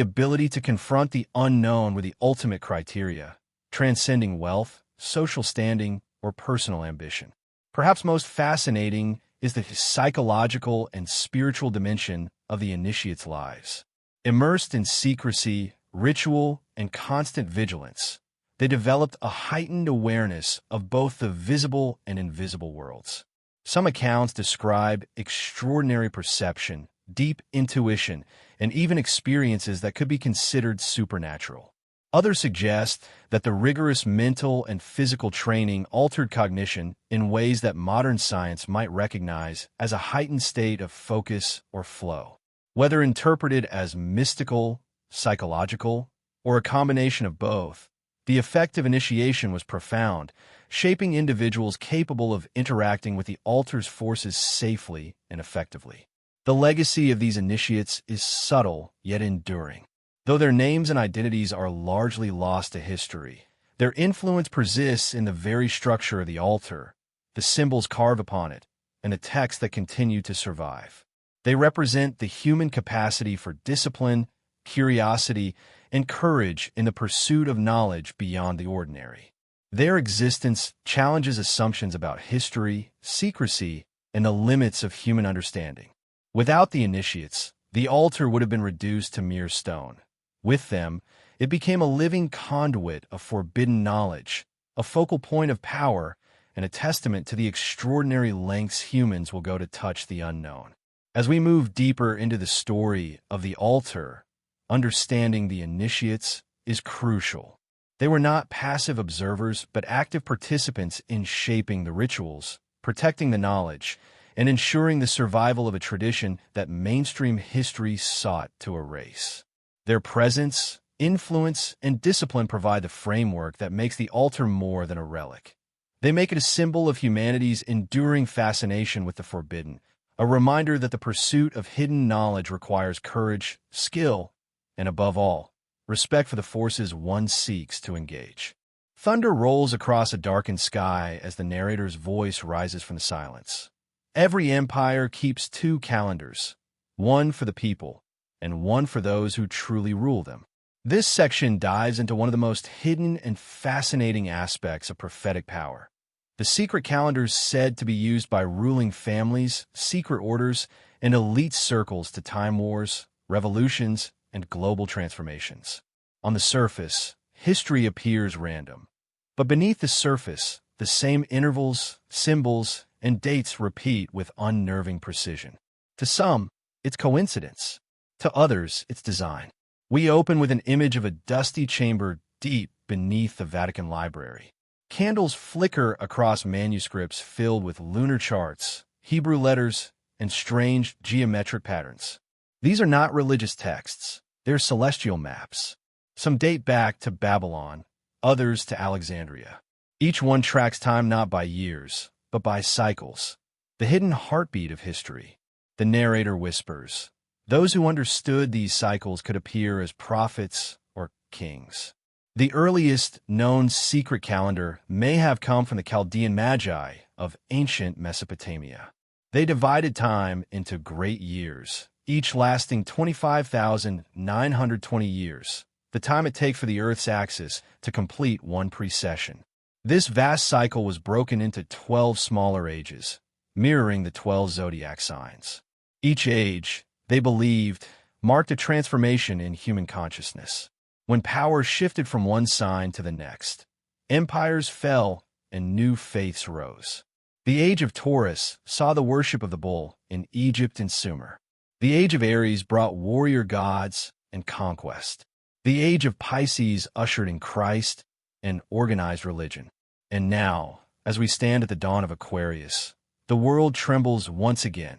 ability to confront the unknown were the ultimate criteria, transcending wealth, social standing, or personal ambition. Perhaps most fascinating is the psychological and spiritual dimension of the initiates' lives. Immersed in secrecy, ritual, and constant vigilance, they developed a heightened awareness of both the visible and invisible worlds. Some accounts describe extraordinary perception, deep intuition, and even experiences that could be considered supernatural. Others suggest that the rigorous mental and physical training altered cognition in ways that modern science might recognize as a heightened state of focus or flow. Whether interpreted as mystical, psychological, or a combination of both. The effect of initiation was profound, shaping individuals capable of interacting with the altar's forces safely and effectively. The legacy of these initiates is subtle yet enduring. Though their names and identities are largely lost to history, their influence persists in the very structure of the altar, the symbols carved upon it, and the texts that continue to survive. They represent the human capacity for discipline, curiosity, and courage in the pursuit of knowledge beyond the ordinary. Their existence challenges assumptions about history, secrecy, and the limits of human understanding. Without the initiates, the altar would have been reduced to mere stone. With them, it became a living conduit of forbidden knowledge, a focal point of power, and a testament to the extraordinary lengths humans will go to touch the unknown. As we move deeper into the story of the altar, understanding the initiates is crucial. They were not passive observers, but active participants in shaping the rituals, protecting the knowledge, and ensuring the survival of a tradition that mainstream history sought to erase. Their presence, influence, and discipline provide the framework that makes the altar more than a relic. They make it a symbol of humanity's enduring fascination with the forbidden, a reminder that the pursuit of hidden knowledge requires courage, skill, and above all, respect for the forces one seeks to engage. Thunder rolls across a darkened sky as the narrator's voice rises from the silence. Every empire keeps two calendars, one for the people and one for those who truly rule them. This section dives into one of the most hidden and fascinating aspects of prophetic power. The secret calendars said to be used by ruling families, secret orders, and elite circles to time wars, revolutions, and global transformations. On the surface, history appears random. But beneath the surface, the same intervals, symbols, and dates repeat with unnerving precision. To some, it's coincidence. To others, it's design. We open with an image of a dusty chamber deep beneath the Vatican Library. Candles flicker across manuscripts filled with lunar charts, Hebrew letters, and strange geometric patterns. These are not religious texts. They're celestial maps. Some date back to Babylon, others to Alexandria. Each one tracks time not by years, but by cycles, the hidden heartbeat of history. The narrator whispers. Those who understood these cycles could appear as prophets or kings. The earliest known secret calendar may have come from the Chaldean Magi of ancient Mesopotamia. They divided time into great years, each lasting 25,920 years, the time it takes for the Earth's axis to complete one precession. This vast cycle was broken into 12 smaller ages, mirroring the 12 zodiac signs. Each age, they believed, marked a transformation in human consciousness. When power shifted from one sign to the next, empires fell and new faiths rose. The age of Taurus saw the worship of the bull in Egypt and Sumer. The age of Aries brought warrior gods and conquest. The age of Pisces ushered in Christ and organized religion. And now, as we stand at the dawn of Aquarius, the world trembles once again,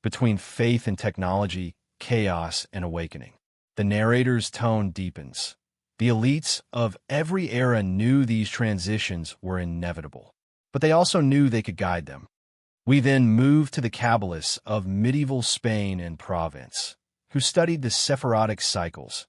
between faith and technology, chaos and awakening. The narrator's tone deepens. The elites of every era knew these transitions were inevitable, but they also knew they could guide them. We then move to the Kabbalists of medieval Spain and Provence, who studied the Sephirotic cycles,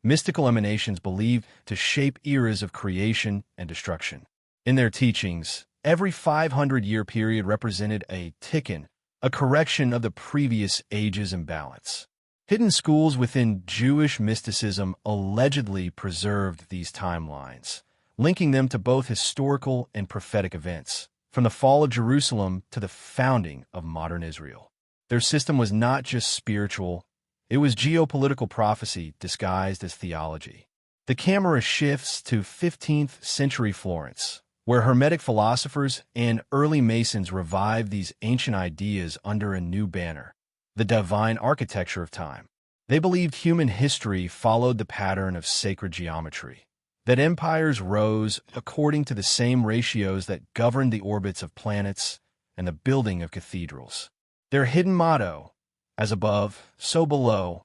mystical emanations believed to shape eras of creation and destruction. In their teachings, every 500-year period represented a tikkun, a correction of the previous age's imbalance. Hidden schools within Jewish mysticism allegedly preserved these timelines, linking them to both historical and prophetic events, from the fall of Jerusalem to the founding of modern Israel. Their system was not just spiritual, it was geopolitical prophecy disguised as theology. The camera shifts to 15th century Florence, where Hermetic philosophers and early Masons revived these ancient ideas under a new banner, the divine architecture of time. They believed human history followed the pattern of sacred geometry, that empires rose according to the same ratios that governed the orbits of planets and the building of cathedrals. Their hidden motto, as above, so below,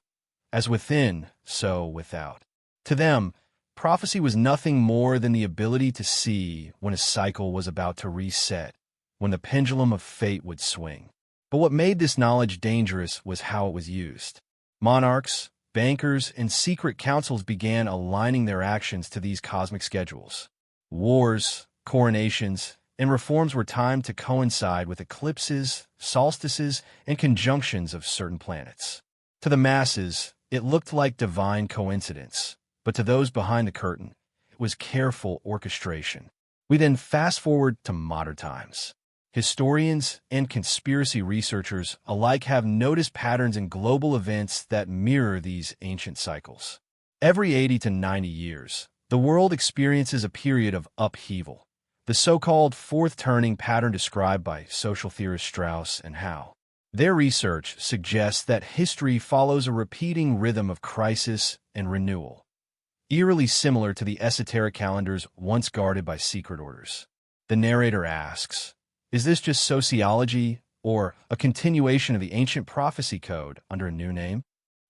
as within, so without. To them, prophecy was nothing more than the ability to see when a cycle was about to reset, when the pendulum of fate would swing. But what made this knowledge dangerous was how it was used. Monarchs, bankers, and secret councils began aligning their actions to these cosmic schedules. Wars, coronations, and reforms were timed to coincide with eclipses, solstices, and conjunctions of certain planets. To the masses, it looked like divine coincidence, but to those behind the curtain, it was careful orchestration. We then fast forward to modern times. Historians and conspiracy researchers alike have noticed patterns in global events that mirror these ancient cycles. Every 80 to 90 years, the world experiences a period of upheaval, the so-called fourth turning pattern described by social theorists Strauss and Howe. Their research suggests that history follows a repeating rhythm of crisis and renewal, eerily similar to the esoteric calendars once guarded by secret orders. The narrator asks, is this just sociology or a continuation of the ancient prophecy code under a new name?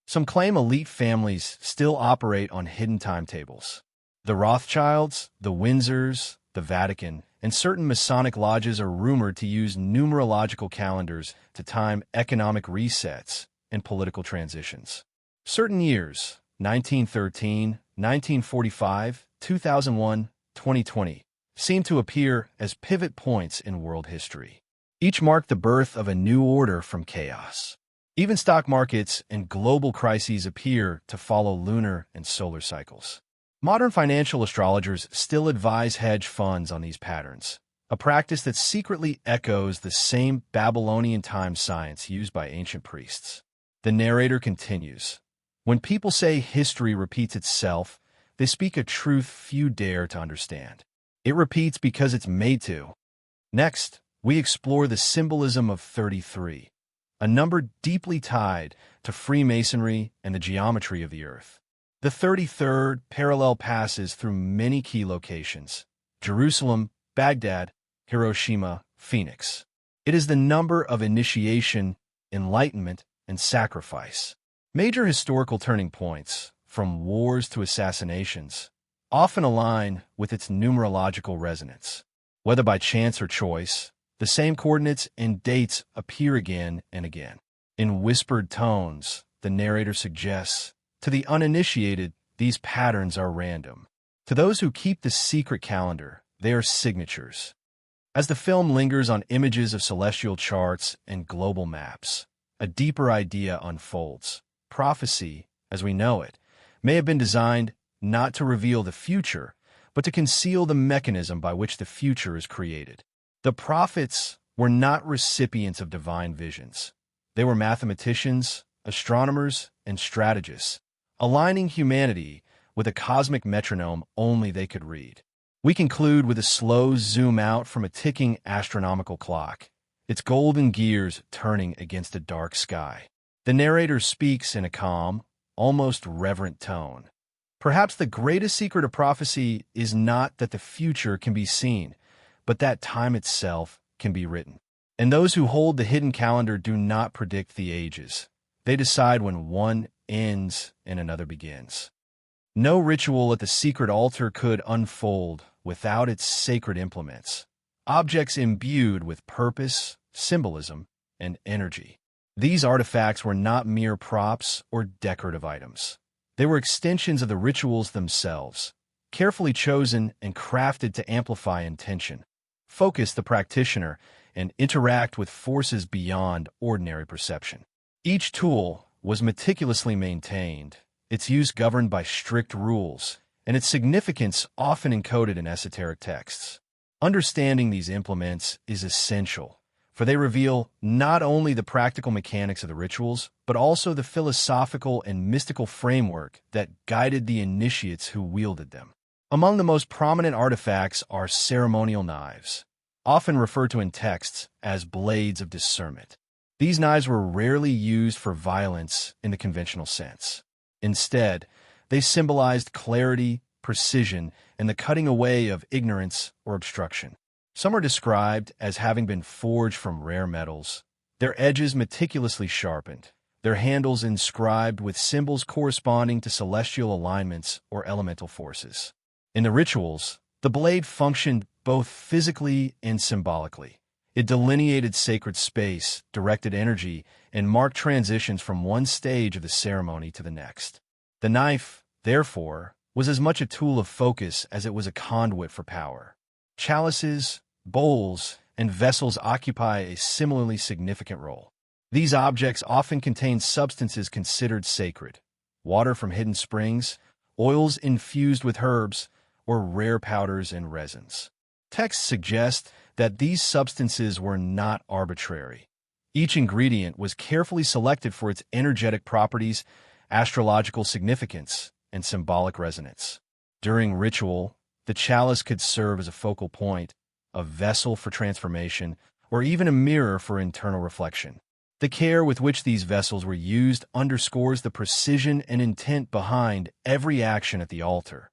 Some claim elite families still operate on hidden timetables. The Rothschilds, the Windsors, the Vatican, and certain Masonic lodges are rumored to use numerological calendars to time economic resets and political transitions. Certain years, 1913, 1945, 2001, 2020, seem to appear as pivot points in world history. Each marked the birth of a new order from chaos. Even stock markets and global crises appear to follow lunar and solar cycles. Modern financial astrologers still advise hedge funds on these patterns, a practice that secretly echoes the same Babylonian time science used by ancient priests. The narrator continues, when people say history repeats itself, they speak a truth few dare to understand. It repeats because it's made to. Next, we explore the symbolism of 33, a number deeply tied to Freemasonry and the geometry of the Earth. The 33rd parallel passes through many key locations: Jerusalem, Baghdad, Hiroshima, Phoenix. It is the number of initiation, enlightenment, and sacrifice. Major historical turning points, from wars to assassinations, often align with its numerological resonance. Whether by chance or choice, the same coordinates and dates appear again and again. In whispered tones, the narrator suggests, to the uninitiated, these patterns are random. To those who keep the secret calendar, they are signatures. As the film lingers on images of celestial charts and global maps, a deeper idea unfolds. Prophecy, as we know it, may have been designed not to reveal the future, but to conceal the mechanism by which the future is created. The prophets were not recipients of divine visions. They were mathematicians, astronomers, and strategists, aligning humanity with a cosmic metronome only they could read. We conclude with a slow zoom out from a ticking astronomical clock, its golden gears turning against a dark sky. The narrator speaks in a calm, almost reverent tone. Perhaps the greatest secret of prophecy is not that the future can be seen, but that time itself can be written. And those who hold the hidden calendar do not predict the ages. They decide when one ends and another begins. No ritual at the secret altar could unfold without its sacred implements, objects imbued with purpose, symbolism, and energy. These artifacts were not mere props or decorative items. They were extensions of the rituals themselves, carefully chosen and crafted to amplify intention, focus the practitioner, and interact with forces beyond ordinary perception. Each tool was meticulously maintained, its use governed by strict rules, and its significance often encoded in esoteric texts. Understanding these implements is essential, for they reveal not only the practical mechanics of the rituals, but also the philosophical and mystical framework that guided the initiates who wielded them. Among the most prominent artifacts are ceremonial knives, often referred to in texts as blades of discernment. These knives were rarely used for violence in the conventional sense. Instead, they symbolized clarity, precision, and the cutting away of ignorance or obstruction. Some are described as having been forged from rare metals, their edges meticulously sharpened, their handles inscribed with symbols corresponding to celestial alignments or elemental forces. In the rituals, the blade functioned both physically and symbolically. It delineated sacred space, directed energy, and marked transitions from one stage of the ceremony to the next. The knife, therefore, was as much a tool of focus as it was a conduit for power. Chalices, bowls, and vessels occupy a similarly significant role. These objects often contain substances considered sacred: water from hidden springs, oils infused with herbs, or rare powders and resins. Texts suggest that these substances were not arbitrary. Each ingredient was carefully selected for its energetic properties, astrological significance, and symbolic resonance. During ritual, the chalice could serve as a focal point, a vessel for transformation, or even a mirror for internal reflection. The care with which these vessels were used underscores the precision and intent behind every action at the altar.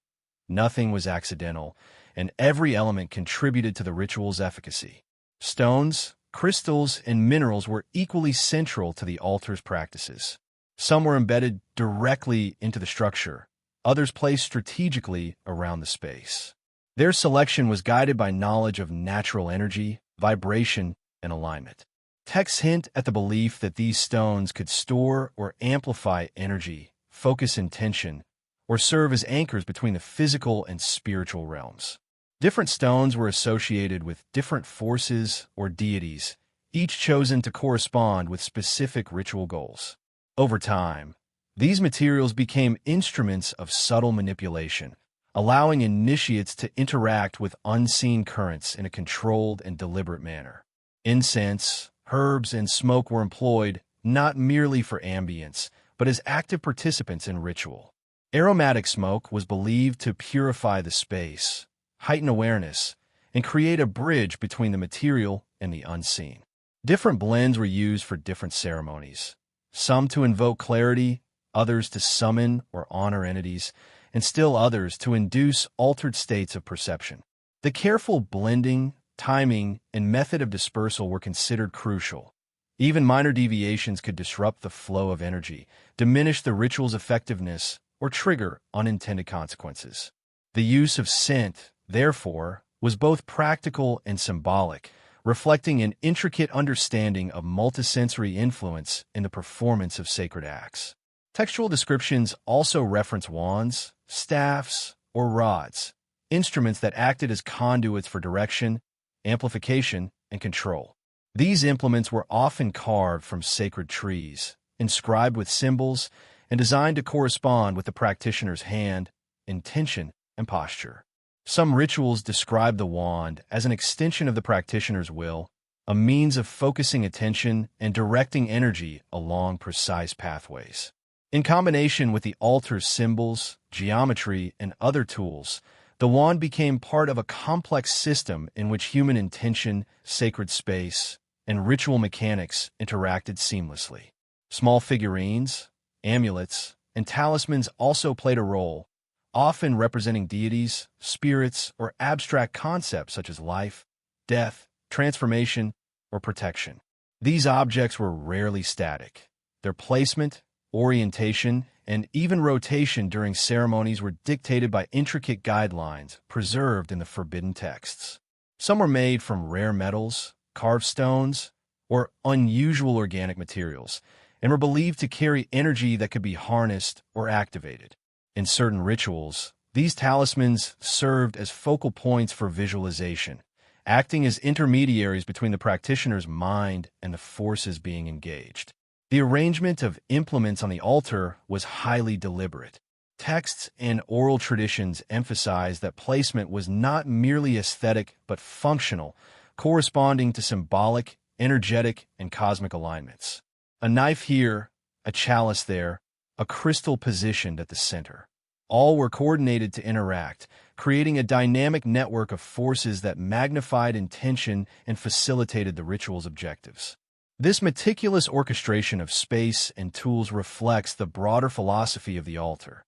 Nothing was accidental, and every element contributed to the ritual's efficacy. Stones, crystals, and minerals were equally central to the altar's practices. Some were embedded directly into the structure, others placed strategically around the space. Their selection was guided by knowledge of natural energy, vibration, and alignment. Texts hint at the belief that these stones could store or amplify energy, focus intention, or serve as anchors between the physical and spiritual realms. Different stones were associated with different forces or deities, each chosen to correspond with specific ritual goals. Over time, these materials became instruments of subtle manipulation, allowing initiates to interact with unseen currents in a controlled and deliberate manner. Incense, herbs, and smoke were employed not merely for ambience, but as active participants in ritual. Aromatic smoke was believed to purify the space, heighten awareness, and create a bridge between the material and the unseen. Different blends were used for different ceremonies, some to invoke clarity, others to summon or honor entities, and still others to induce altered states of perception. The careful blending, timing, and method of dispersal were considered crucial. Even minor deviations could disrupt the flow of energy, diminish the ritual's effectiveness, or trigger unintended consequences. The use of scent, therefore, was both practical and symbolic, reflecting an intricate understanding of multisensory influence in the performance of sacred acts. Textual descriptions also reference wands, staffs, or rods, instruments that acted as conduits for direction, amplification, and control. These implements were often carved from sacred trees, inscribed with symbols, and designed to correspond with the practitioner's hand, intention, and posture. Some rituals describe the wand as an extension of the practitioner's will, a means of focusing attention and directing energy along precise pathways. In combination with the altar's symbols, geometry, and other tools, the wand became part of a complex system in which human intention, sacred space, and ritual mechanics interacted seamlessly. Small figurines, amulets, and talismans also played a role, often representing deities, spirits, or abstract concepts such as life, death, transformation, or protection. These objects were rarely static. Their placement, orientation, and even rotation during ceremonies were dictated by intricate guidelines preserved in the forbidden texts. Some were made from rare metals, carved stones, or unusual organic materials, and were believed to carry energy that could be harnessed or activated. In certain rituals, these talismans served as focal points for visualization, acting as intermediaries between the practitioner's mind and the forces being engaged. The arrangement of implements on the altar was highly deliberate. Texts and oral traditions emphasize that placement was not merely aesthetic but functional, corresponding to symbolic, energetic, and cosmic alignments. A knife here, a chalice there, a crystal positioned at the center. All were coordinated to interact, creating a dynamic network of forces that magnified intention and facilitated the ritual's objectives. This meticulous orchestration of space and tools reflects the broader philosophy of the altar,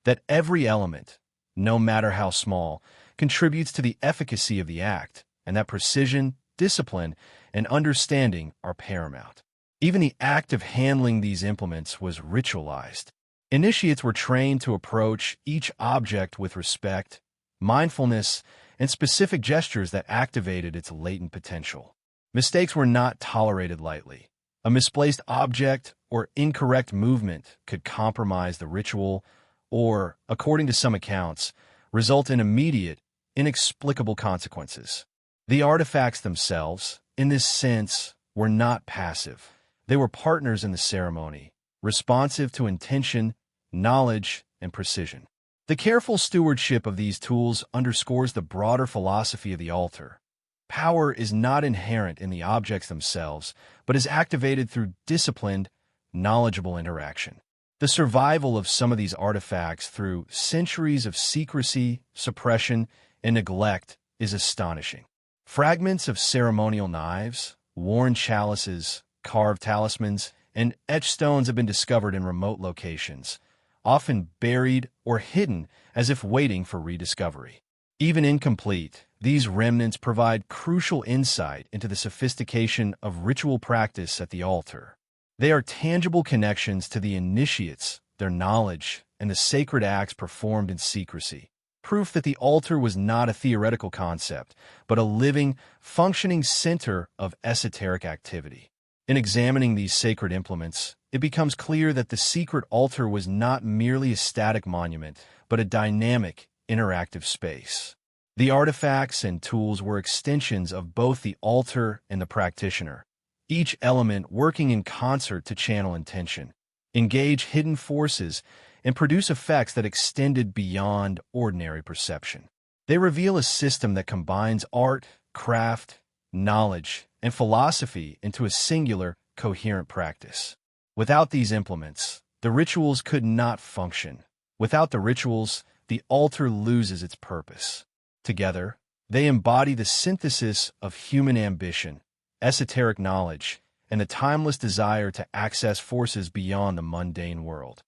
that every element, no matter how small, contributes to the efficacy of the act, and that precision, discipline, and understanding are paramount. Even the act of handling these implements was ritualized. Initiates were trained to approach each object with respect, mindfulness, and specific gestures that activated its latent potential. Mistakes were not tolerated lightly. A misplaced object or incorrect movement could compromise the ritual or, according to some accounts, result in immediate, inexplicable consequences. The artifacts themselves, in this sense, were not passive. They were partners in the ceremony, responsive to intention, knowledge, and precision. The careful stewardship of these tools underscores the broader philosophy of the altar. Power is not inherent in the objects themselves, but is activated through disciplined, knowledgeable interaction. The survival of some of these artifacts through centuries of secrecy, suppression, and neglect is astonishing. Fragments of ceremonial knives, worn chalices, carved talismans, and etched stones have been discovered in remote locations, often buried or hidden as if waiting for rediscovery. Even incomplete, these remnants provide crucial insight into the sophistication of ritual practice at the altar. They are tangible connections to the initiates, their knowledge, and the sacred acts performed in secrecy. Proof that the altar was not a theoretical concept, but a living, functioning center of esoteric activity. In examining these sacred implements, it becomes clear that the secret altar was not merely a static monument, but a dynamic, interactive space. The artifacts and tools were extensions of both the altar and the practitioner, each element working in concert to channel intention, engage hidden forces, and produce effects that extended beyond ordinary perception. They reveal a system that combines art, craft, knowledge, and philosophy into a singular, coherent practice. Without these implements, the rituals could not function. Without the rituals, the altar loses its purpose. Together, they embody the synthesis of human ambition, esoteric knowledge, and the timeless desire to access forces beyond the mundane world.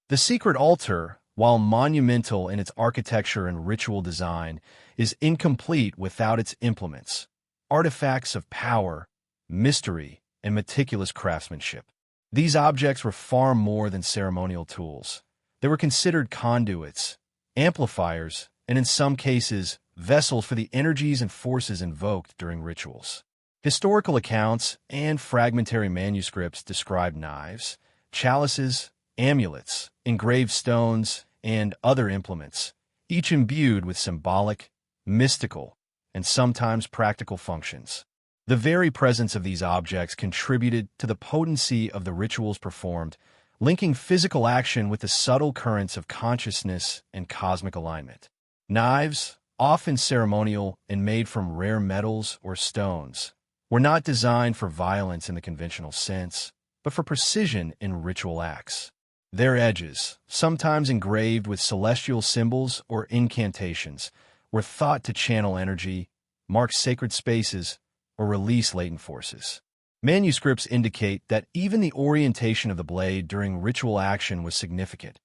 The secret altar, while monumental in its architecture and ritual design, is incomplete without its implements, artifacts of power, mystery, and meticulous craftsmanship. These objects were far more than ceremonial tools. They were considered conduits, amplifiers, and in some cases, vessels for the energies and forces invoked during rituals. Historical accounts and fragmentary manuscripts describe knives, chalices, amulets, engraved stones, and other implements, each imbued with symbolic, mystical, and sometimes practical functions. The very presence of these objects contributed to the potency of the rituals performed, linking physical action with the subtle currents of consciousness and cosmic alignment. Knives, often ceremonial and made from rare metals or stones, were not designed for violence in the conventional sense, but for precision in ritual acts. Their edges, sometimes engraved with celestial symbols or incantations, were thought to channel energy, mark sacred spaces, or release latent forces. Manuscripts indicate that even the orientation of the blade during ritual action was significant.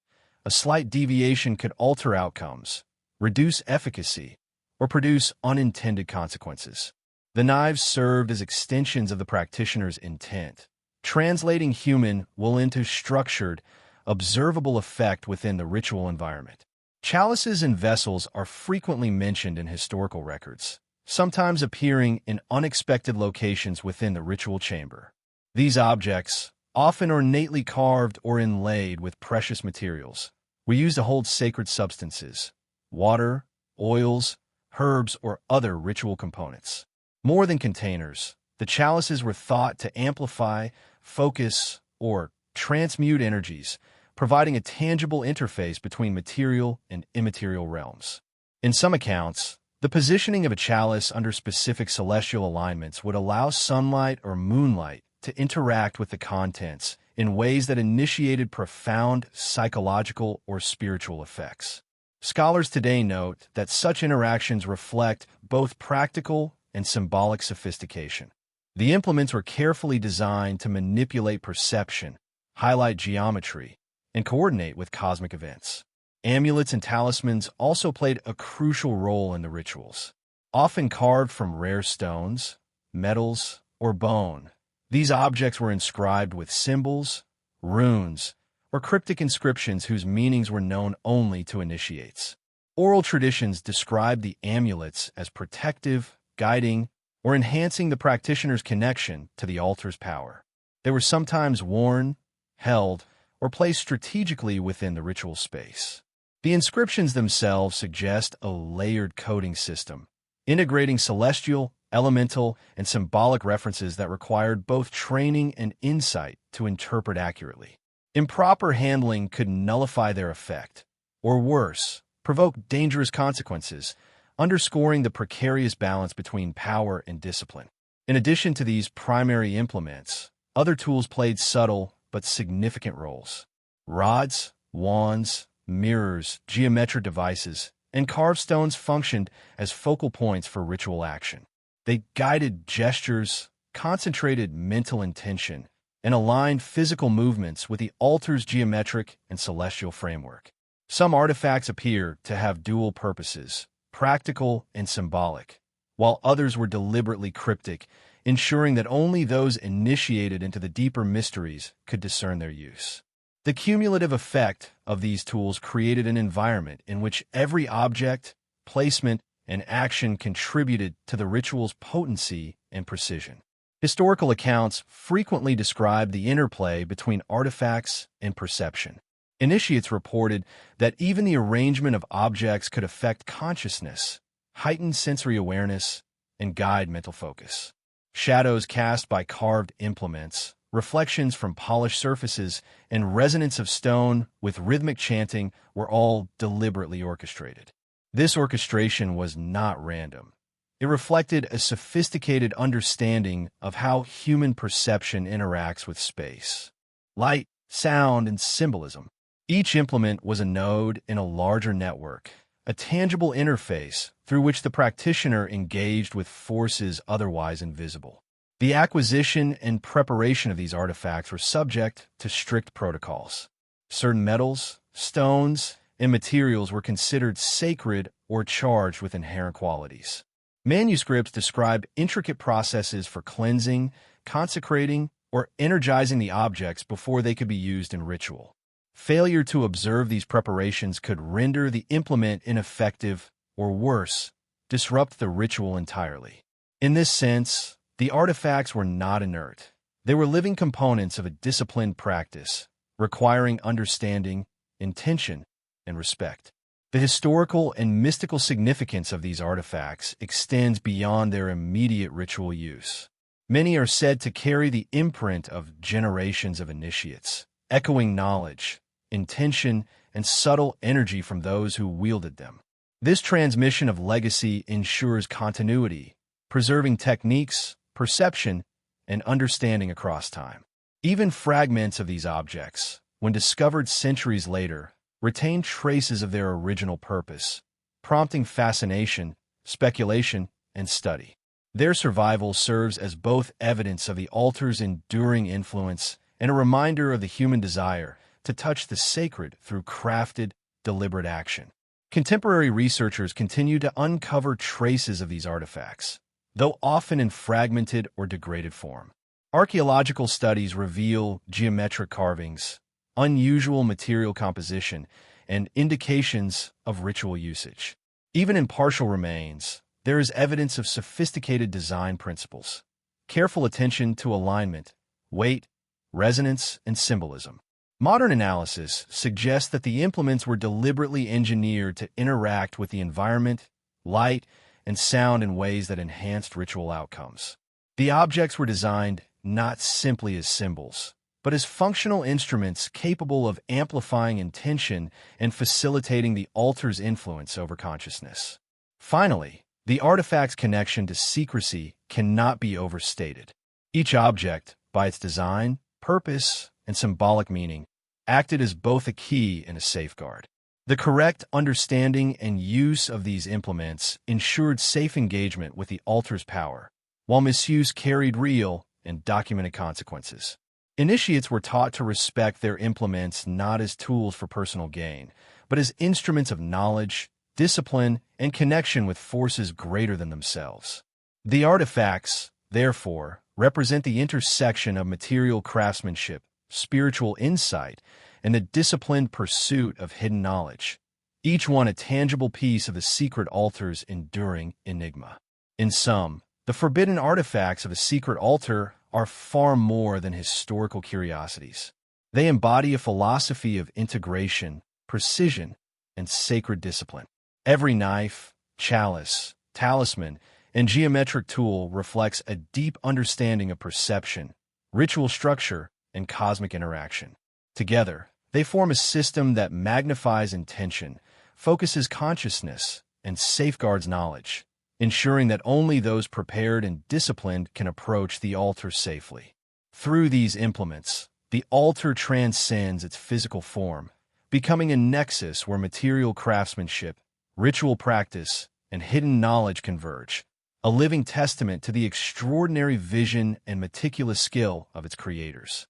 A slight deviation could alter outcomes, reduce efficacy, or produce unintended consequences. The knives served as extensions of the practitioner's intent, translating human will into structured, observable effect within the ritual environment. Chalices and vessels are frequently mentioned in historical records, sometimes appearing in unexpected locations within the ritual chamber. These objects, often ornately carved or inlaid with precious materials, were used to hold sacred substances, water, oils, herbs, or other ritual components. More than containers, the chalices were thought to amplify, focus, or transmute energies, providing a tangible interface between material and immaterial realms. In some accounts, the positioning of a chalice under specific celestial alignments would allow sunlight or moonlight to interact with the contents in ways that initiated profound psychological or spiritual effects. Scholars today note that such interactions reflect both practical and symbolic sophistication. The implements were carefully designed to manipulate perception, highlight geometry, and coordinate with cosmic events. Amulets and talismans also played a crucial role in the rituals. Often carved from rare stones, metals, or bone, These objects were inscribed with symbols, runes, or cryptic inscriptions whose meanings were known only to initiates. Oral traditions describe the amulets as protective, guiding, or enhancing the practitioner's connection to the altar's power. They were sometimes worn, held, or placed strategically within the ritual space. The inscriptions themselves suggest a layered coding system, integrating celestial, elemental, and symbolic references that required both training and insight to interpret accurately. Improper handling could nullify their effect, or worse, provoke dangerous consequences, underscoring the precarious balance between power and discipline. In addition to these primary implements, other tools played subtle but significant roles. Rods, wands, mirrors, geometric devices, and carved stones functioned as focal points for ritual action. They guided gestures, concentrated mental intention, and aligned physical movements with the altar's geometric and celestial framework. Some artifacts appear to have dual purposes, practical and symbolic, while others were deliberately cryptic, ensuring that only those initiated into the deeper mysteries could discern their use. The cumulative effect of these tools created an environment in which every object, placement, and action contributed to the ritual's potency and precision. Historical accounts frequently describe the interplay between artifacts and perception. Initiates reported that even the arrangement of objects could affect consciousness, heighten sensory awareness, and guide mental focus. Shadows cast by carved implements, reflections from polished surfaces, and resonance of stone with rhythmic chanting were all deliberately orchestrated. This orchestration was not random. It reflected a sophisticated understanding of how human perception interacts with space, light, sound, and symbolism. Each implement was a node in a larger network, a tangible interface through which the practitioner engaged with forces otherwise invisible. The acquisition and preparation of these artifacts were subject to strict protocols. Certain metals, stones, and materials were considered sacred or charged with inherent qualities. Manuscripts describe intricate processes for cleansing, consecrating, or energizing the objects before they could be used in ritual. Failure to observe these preparations could render the implement ineffective, or worse, disrupt the ritual entirely. In this sense, the artifacts were not inert. They were living components of a disciplined practice, requiring understanding, intention, and respect. The historical and mystical significance of these artifacts extends beyond their immediate ritual use. Many are said to carry the imprint of generations of initiates, echoing knowledge, intention, and subtle energy from those who wielded them. This transmission of legacy ensures continuity, preserving techniques, perception, and understanding across time. Even fragments of these objects, when discovered centuries later, retain traces of their original purpose, prompting fascination, speculation, and study. Their survival serves as both evidence of the altar's enduring influence and a reminder of the human desire to touch the sacred through crafted, deliberate action. Contemporary researchers continue to uncover traces of these artifacts, though often in fragmented or degraded form. Archaeological studies reveal geometric carvings, unusual material composition, and indications of ritual usage. Even in partial remains, there is evidence of sophisticated design principles, careful attention to alignment, weight, resonance, and symbolism. Modern analysis suggests that the implements were deliberately engineered to interact with the environment, light, and sound in ways that enhanced ritual outcomes. The objects were designed not simply as symbols, but as functional instruments capable of amplifying intention and facilitating the altar's influence over consciousness. Finally, the artifact's connection to secrecy cannot be overstated. Each object, by its design, purpose, and symbolic meaning, acted as both a key and a safeguard. The correct understanding and use of these implements ensured safe engagement with the altar's power, while misuse carried real and documented consequences. Initiates were taught to respect their implements not as tools for personal gain, but as instruments of knowledge, discipline, and connection with forces greater than themselves. The artifacts, therefore, represent the intersection of material craftsmanship, spiritual insight, and the disciplined pursuit of hidden knowledge, each one a tangible piece of the secret altar's enduring enigma. In sum, the forbidden artifacts of a secret altar are far more than historical curiosities. They embody a philosophy of integration, precision, and sacred discipline. Every knife, chalice, talisman, and geometric tool reflects a deep understanding of perception, ritual structure, and cosmic interaction. Together, they form a system that magnifies intention, focuses consciousness, and safeguards knowledge, ensuring that only those prepared and disciplined can approach the altar safely. Through these implements, the altar transcends its physical form, becoming a nexus where material craftsmanship, ritual practice, and hidden knowledge converge, a living testament to the extraordinary vision and meticulous skill of its creators.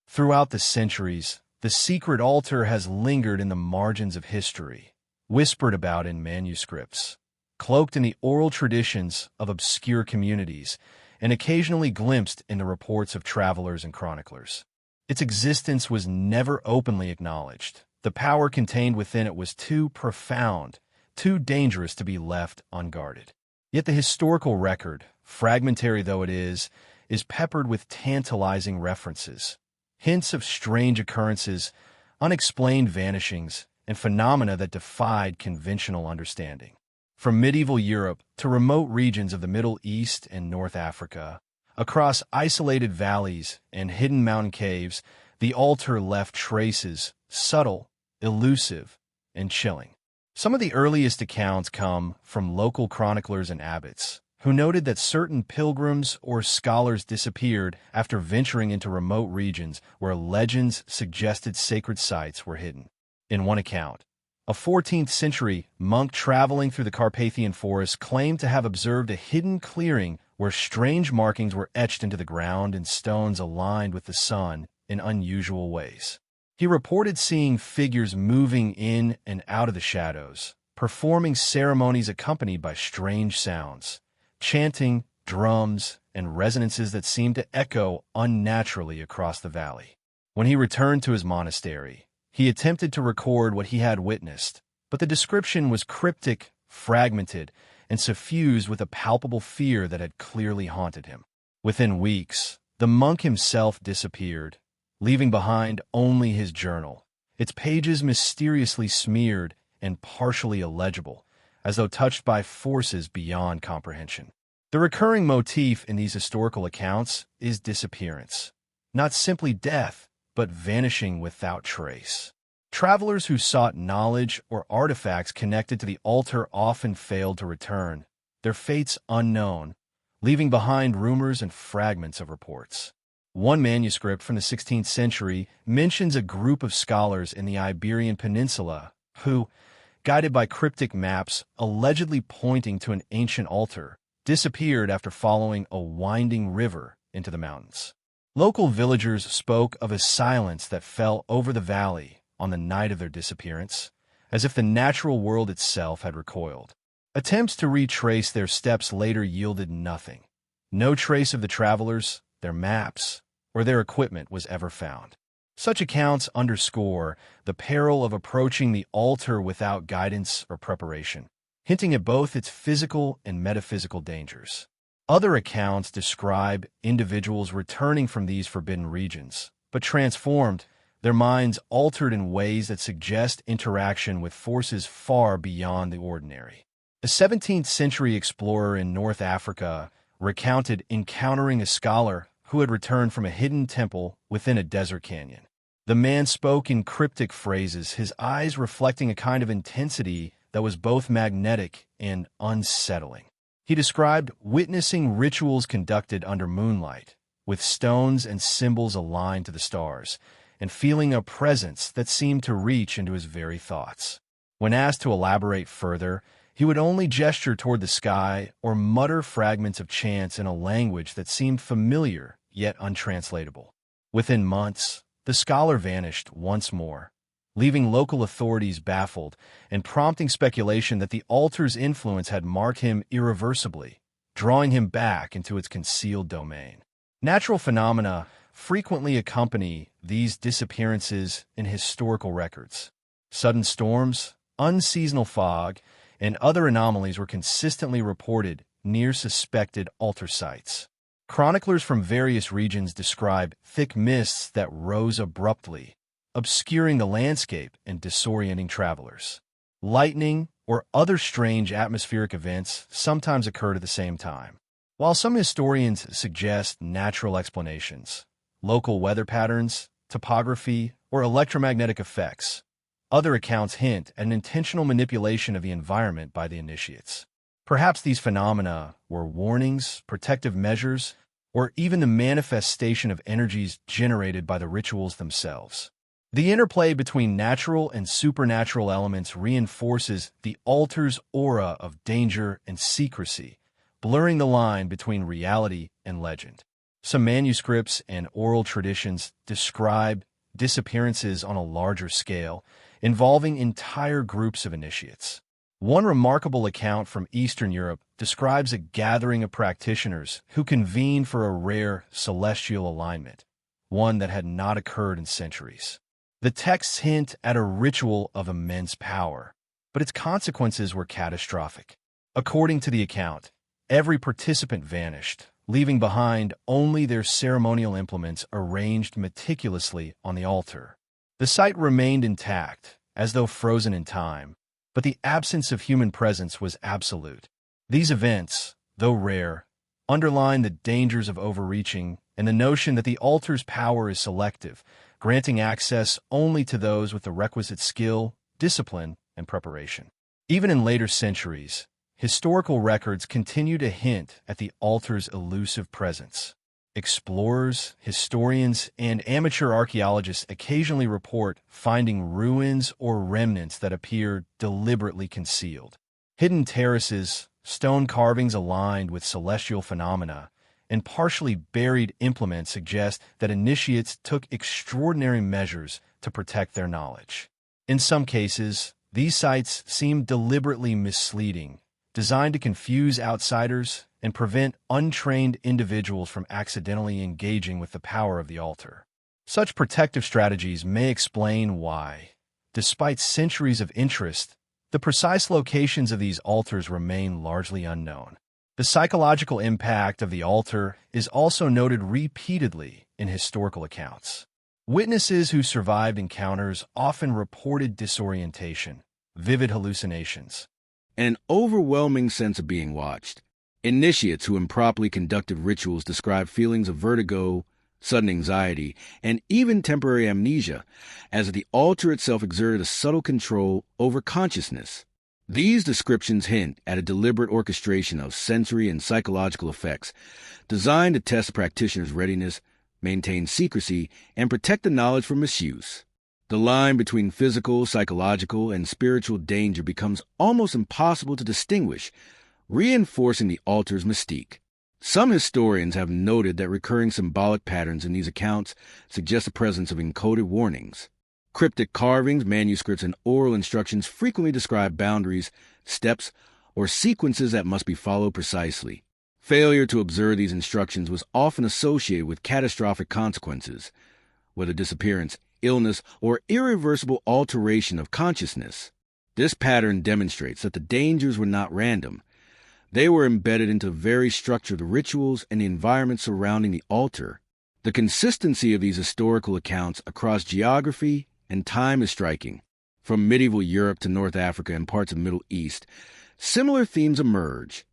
Throughout the centuries, the secret altar has lingered in the margins of history, whispered about in manuscripts, cloaked in the oral traditions of obscure communities, and occasionally glimpsed in the reports of travelers and chroniclers. Its existence was never openly acknowledged. The power contained within it was too profound, too dangerous to be left unguarded. Yet the historical record, fragmentary though it is peppered with tantalizing references, hints of strange occurrences, unexplained vanishings, and phenomena that defied conventional understanding. From medieval Europe to remote regions of the Middle East and North Africa, across isolated valleys and hidden mountain caves, the altar left traces, subtle, elusive, and chilling. Some of the earliest accounts come from local chroniclers and abbots, who noted that certain pilgrims or scholars disappeared after venturing into remote regions where legends suggested sacred sites were hidden. In one account, a 14th-century monk traveling through the Carpathian forest claimed to have observed a hidden clearing where strange markings were etched into the ground and stones aligned with the sun in unusual ways. He reported seeing figures moving in and out of the shadows, performing ceremonies accompanied by strange sounds, chanting, drums, and resonances that seemed to echo unnaturally across the valley. When he returned to his monastery, he attempted to record what he had witnessed, but the description was cryptic, fragmented, and suffused with a palpable fear that had clearly haunted him. Within weeks, the monk himself disappeared, leaving behind only his journal, its pages mysteriously smeared and partially illegible, as though touched by forces beyond comprehension. The recurring motif in these historical accounts is disappearance, not simply death, but vanishing without trace. Travelers who sought knowledge or artifacts connected to the altar often failed to return, their fates unknown, leaving behind rumors and fragments of reports. One manuscript from the 16th century mentions a group of scholars in the Iberian Peninsula who, guided by cryptic maps allegedly pointing to an ancient altar, disappeared after following a winding river into the mountains. Local villagers spoke of a silence that fell over the valley on the night of their disappearance, as if the natural world itself had recoiled. Attempts to retrace their steps later yielded nothing. No trace of the travelers, their maps, or their equipment was ever found. Such accounts underscore the peril of approaching the altar without guidance or preparation, hinting at both its physical and metaphysical dangers. Other accounts describe individuals returning from these forbidden regions, but transformed, their minds altered in ways that suggest interaction with forces far beyond the ordinary. A 17th-century explorer in North Africa recounted encountering a scholar who had returned from a hidden temple within a desert canyon. The man spoke in cryptic phrases, his eyes reflecting a kind of intensity that was both magnetic and unsettling. He described witnessing rituals conducted under moonlight, with stones and symbols aligned to the stars, and feeling a presence that seemed to reach into his very thoughts. When asked to elaborate further, he would only gesture toward the sky or mutter fragments of chants in a language that seemed familiar yet untranslatable. Within months, the scholar vanished once more, leaving local authorities baffled and prompting speculation that the altar's influence had marked him irreversibly, drawing him back into its concealed domain. Natural phenomena frequently accompany these disappearances in historical records. Sudden storms, unseasonal fog, and other anomalies were consistently reported near suspected altar sites. Chroniclers from various regions describe thick mists that rose abruptly, obscuring the landscape and disorienting travelers. Lightning or other strange atmospheric events sometimes occurred at the same time. While some historians suggest natural explanations, local weather patterns, topography, or electromagnetic effects, other accounts hint at an intentional manipulation of the environment by the initiates. Perhaps these phenomena were warnings, protective measures, or even the manifestation of energies generated by the rituals themselves. The interplay between natural and supernatural elements reinforces the altar's aura of danger and secrecy, blurring the line between reality and legend. Some manuscripts and oral traditions describe disappearances on a larger scale, involving entire groups of initiates. One remarkable account from Eastern Europe describes a gathering of practitioners who convened for a rare celestial alignment, one that had not occurred in centuries. The texts hint at a ritual of immense power, but its consequences were catastrophic. According to the account, every participant vanished, leaving behind only their ceremonial implements arranged meticulously on the altar. The site remained intact, as though frozen in time, but the absence of human presence was absolute. These events, though rare, underline the dangers of overreaching and the notion that the altar's power is selective, granting access only to those with the requisite skill, discipline, and preparation. Even in later centuries, historical records continue to hint at the altar's elusive presence. Explorers, historians, and amateur archaeologists occasionally report finding ruins or remnants that appear deliberately concealed. Hidden terraces, stone carvings aligned with celestial phenomena, and partially buried implements suggest that initiates took extraordinary measures to protect their knowledge. In some cases, these sites seem deliberately misleading, designed to confuse outsiders and prevent untrained individuals from accidentally engaging with the power of the altar. Such protective strategies may explain why, despite centuries of interest, the precise locations of these altars remain largely unknown. The psychological impact of the altar is also noted repeatedly in historical accounts. Witnesses who survived encounters often reported disorientation, vivid hallucinations, an overwhelming sense of being watched. Initiates who improperly conducted rituals describe feelings of vertigo, sudden anxiety, and even temporary amnesia, as the altar itself exerted a subtle control over consciousness. These descriptions hint at a deliberate orchestration of sensory and psychological effects, designed to test the practitioner's readiness, maintain secrecy, and protect the knowledge from misuse. The line between physical, psychological, and spiritual danger becomes almost impossible to distinguish, reinforcing the altar's mystique. Some historians have noted that recurring symbolic patterns in these accounts suggest the presence of encoded warnings. Cryptic carvings, manuscripts, and oral instructions frequently describe boundaries, steps, or sequences that must be followed precisely. Failure to observe these instructions was often associated with catastrophic consequences, whether disappearance, illness, or irreversible alteration of consciousness. This pattern demonstrates that the dangers were not random. They were embedded into the very structure of the rituals and the environment surrounding the altar. The consistency of these historical accounts across geography and time is striking. From medieval Europe to North Africa and parts of the Middle East, similar themes emerge: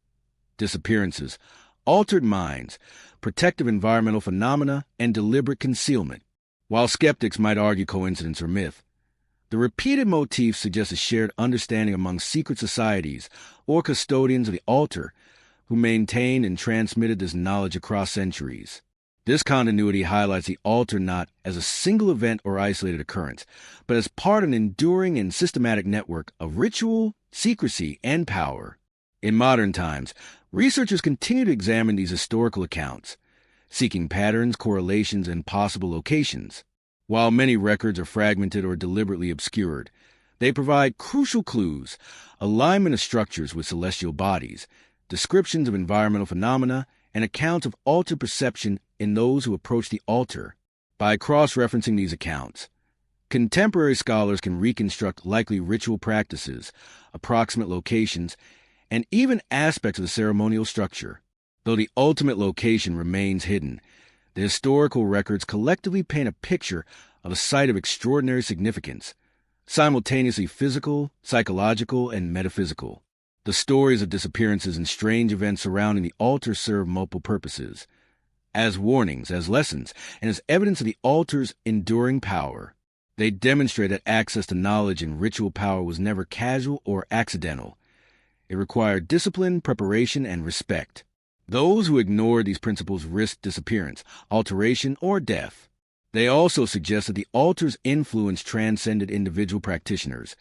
disappearances, altered minds, protective environmental phenomena, and deliberate concealment. While skeptics might argue coincidence or myth, the repeated motifs suggest a shared understanding among secret societies or custodians of the altar who maintained and transmitted this knowledge across centuries. This continuity highlights the altar not as a single event or isolated occurrence, but as part of an enduring and systematic network of ritual, secrecy, and power. In modern times, researchers continue to examine these historical accounts, seeking patterns, correlations, and possible locations. While many records are fragmented or deliberately obscured, they provide crucial clues: alignment of structures with celestial bodies, descriptions of environmental phenomena, and accounts of altered perception in those who approach the altar. By cross-referencing these accounts, contemporary scholars can reconstruct likely ritual practices, approximate locations, and even aspects of the ceremonial structure. Though the ultimate location remains hidden, the historical records collectively paint a picture of a site of extraordinary significance, simultaneously physical, psychological, and metaphysical. The stories of disappearances and strange events surrounding the altar serve multiple purposes, as warnings, as lessons, and as evidence of the altar's enduring power. They demonstrate that access to knowledge and ritual power was never casual or accidental. It required discipline, preparation, and respect. Those who ignored these principles risked disappearance, alteration, or death. They also suggest that the altar's influence transcended individual practitioners,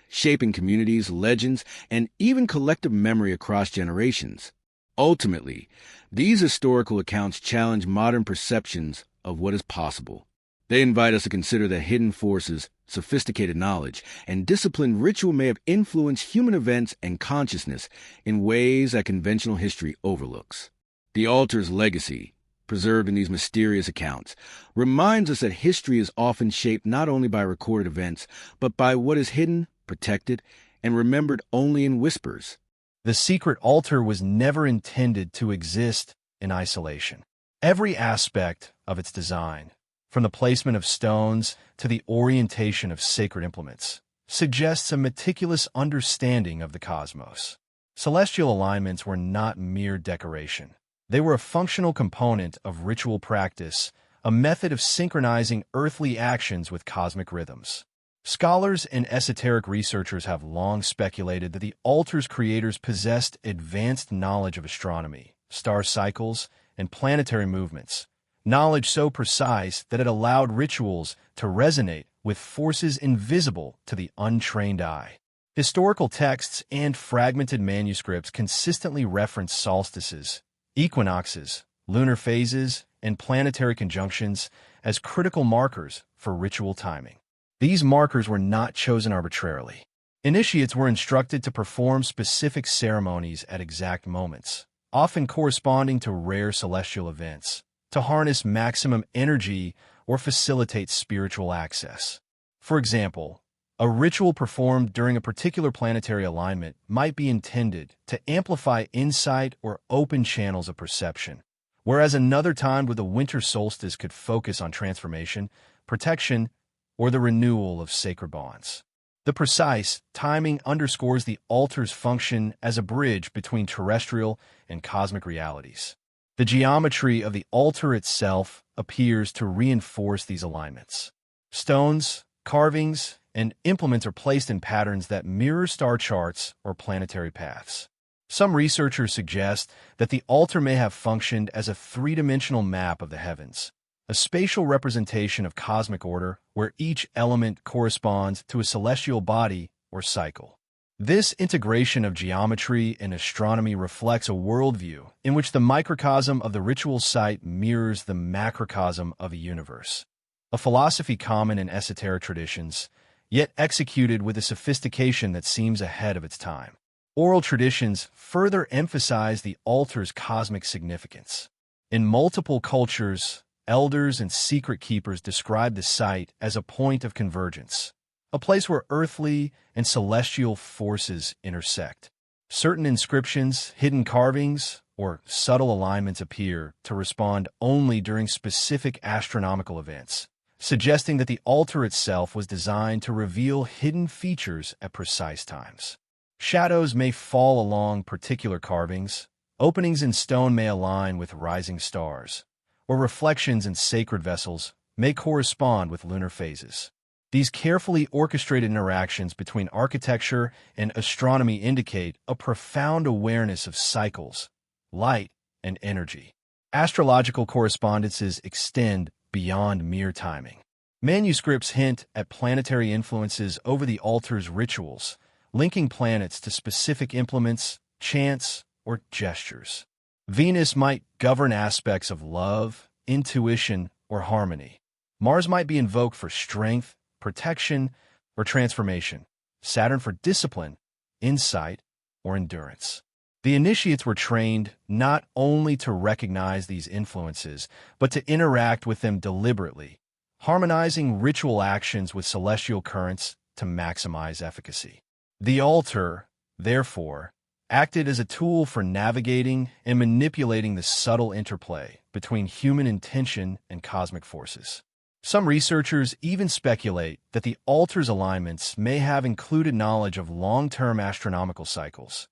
shaping communities, legends, and even collective memory across generations. Ultimately, these historical accounts challenge modern perceptions of what is possible. They invite us to consider that hidden forces, sophisticated knowledge, and disciplined ritual may have influenced human events and consciousness in ways that conventional history overlooks. The altar's legacy, preserved in these mysterious accounts, reminds us that history is often shaped not only by recorded events, but by what is hidden, protected, and remembered only in whispers. The secret altar was never intended to exist in isolation. Every aspect of its design, from the placement of stones to the orientation of sacred implements, suggests a meticulous understanding of the cosmos. Celestial alignments were not mere decoration. They were a functional component of ritual practice, a method of synchronizing earthly actions with cosmic rhythms. Scholars and esoteric researchers have long speculated that the altar's creators possessed advanced knowledge of astronomy, star cycles, and planetary movements, knowledge so precise that it allowed rituals to resonate with forces invisible to the untrained eye. Historical texts and fragmented manuscripts consistently reference solstices, equinoxes, lunar phases, and planetary conjunctions as critical markers for ritual timing. These markers were not chosen arbitrarily. Initiates were instructed to perform specific ceremonies at exact moments, often corresponding to rare celestial events, to harness maximum energy or facilitate spiritual access. For example, a ritual performed during a particular planetary alignment might be intended to amplify insight or open channels of perception, whereas another time with the winter solstice could focus on transformation, protection, or the renewal of sacred bonds. The precise timing underscores the altar's function as a bridge between terrestrial and cosmic realities. The geometry of the altar itself appears to reinforce these alignments. Stones, carvings, and implements are placed in patterns that mirror star charts or planetary paths. Some researchers suggest that the altar may have functioned as a three-dimensional map of the heavens, a spatial representation of cosmic order where each element corresponds to a celestial body or cycle. This integration of geometry and astronomy reflects a worldview in which the microcosm of the ritual site mirrors the macrocosm of a universe, a philosophy common in esoteric traditions, yet executed with a sophistication that seems ahead of its time. Oral traditions further emphasize the altar's cosmic significance. In multiple cultures, elders and secret keepers describe the site as a point of convergence, a place where earthly and celestial forces intersect. Certain inscriptions, hidden carvings, or subtle alignments appear to respond only during specific astronomical events, suggesting that the altar itself was designed to reveal hidden features at precise times. Shadows may fall along particular carvings, openings in stone may align with rising stars, or reflections in sacred vessels may correspond with lunar phases. These carefully orchestrated interactions between architecture and astronomy indicate a profound awareness of cycles, light, and energy. Astrological correspondences extend beyond mere timing. Manuscripts hint at planetary influences over the altar's rituals, linking planets to specific implements, chants, or gestures. Venus might govern aspects of love, intuition, or harmony. Mars might be invoked for strength, protection, or transformation. Saturn for discipline, insight, or endurance. The initiates were trained not only to recognize these influences, but to interact with them deliberately, harmonizing ritual actions with celestial currents to maximize efficacy. The altar, therefore, acted as a tool for navigating and manipulating the subtle interplay between human intention and cosmic forces. Some researchers even speculate that the altar's alignments may have included knowledge of long-term astronomical cycles,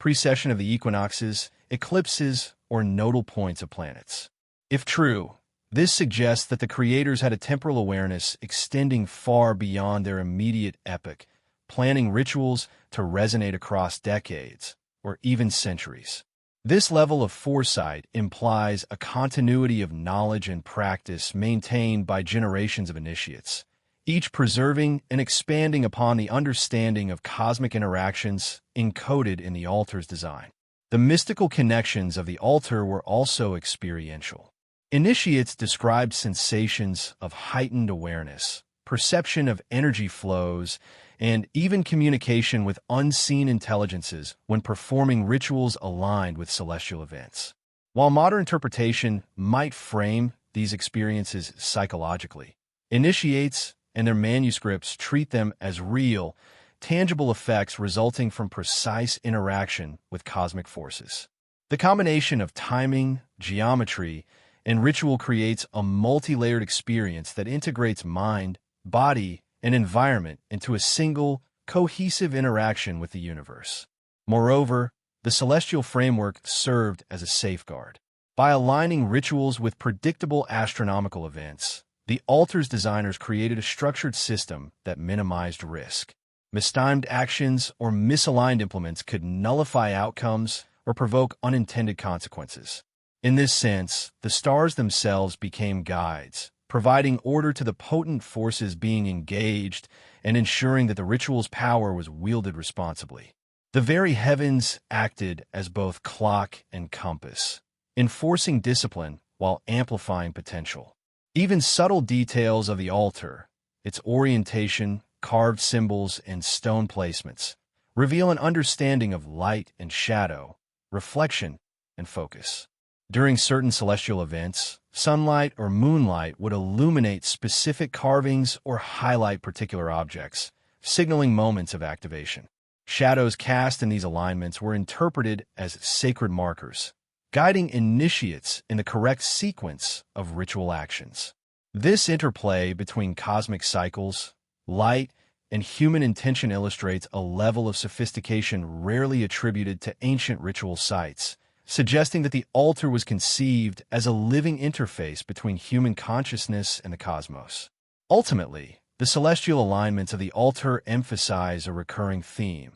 precession of the equinoxes, eclipses, or nodal points of planets. If true, this suggests that the creators had a temporal awareness extending far beyond their immediate epoch, planning rituals to resonate across decades or even centuries. This level of foresight implies a continuity of knowledge and practice maintained by generations of initiates, each preserving and expanding upon the understanding of cosmic interactions encoded in the altar's design. The mystical connections of the altar were also experiential. Initiates described sensations of heightened awareness, perception of energy flows, and even communication with unseen intelligences when performing rituals aligned with celestial events. While modern interpretation might frame these experiences psychologically, initiates and their manuscripts treat them as real, tangible effects resulting from precise interaction with cosmic forces. The combination of timing, geometry, and ritual creates a multi-layered experience that integrates mind, body, and environment into a single, cohesive interaction with the universe. Moreover, the celestial framework served as a safeguard. By aligning rituals with predictable astronomical events, the altar's designers created a structured system that minimized risk. Mistimed actions or misaligned implements could nullify outcomes or provoke unintended consequences. In this sense, the stars themselves became guides, providing order to the potent forces being engaged and ensuring that the ritual's power was wielded responsibly. The very heavens acted as both clock and compass, enforcing discipline while amplifying potential. Even subtle details of the altar, its orientation, carved symbols, and stone placements, reveal an understanding of light and shadow, reflection and focus. During certain celestial events, sunlight or moonlight would illuminate specific carvings or highlight particular objects, signaling moments of activation. Shadows cast in these alignments were interpreted as sacred markers, guiding initiates in the correct sequence of ritual actions. This interplay between cosmic cycles, light, and human intention illustrates a level of sophistication rarely attributed to ancient ritual sites, suggesting that the altar was conceived as a living interface between human consciousness and the cosmos. Ultimately, the celestial alignments of the altar emphasize a recurring theme.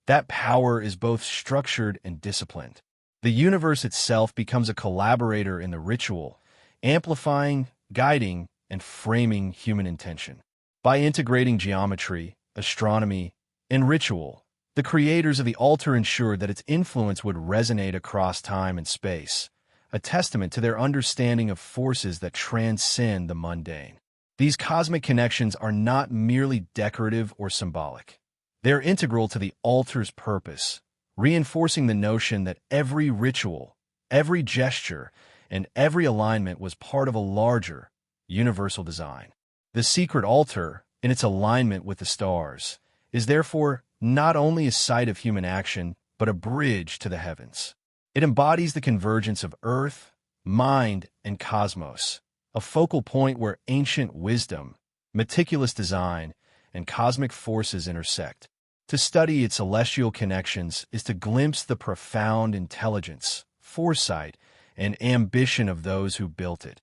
That power is both structured and disciplined. The universe itself becomes a collaborator in the ritual, amplifying, guiding, and framing human intention. By integrating geometry, astronomy, and ritual, the creators of the altar ensured that its influence would resonate across time and space, a testament to their understanding of forces that transcend the mundane. These cosmic connections are not merely decorative or symbolic. They're integral to the altar's purpose, reinforcing the notion that every ritual, every gesture, and every alignment was part of a larger, universal design. The secret altar, in its alignment with the stars, is therefore not only a site of human action, but a bridge to the heavens. It embodies the convergence of earth, mind, and cosmos, a focal point where ancient wisdom, meticulous design, and cosmic forces intersect. To study its celestial connections is to glimpse the profound intelligence, foresight, and ambition of those who built it.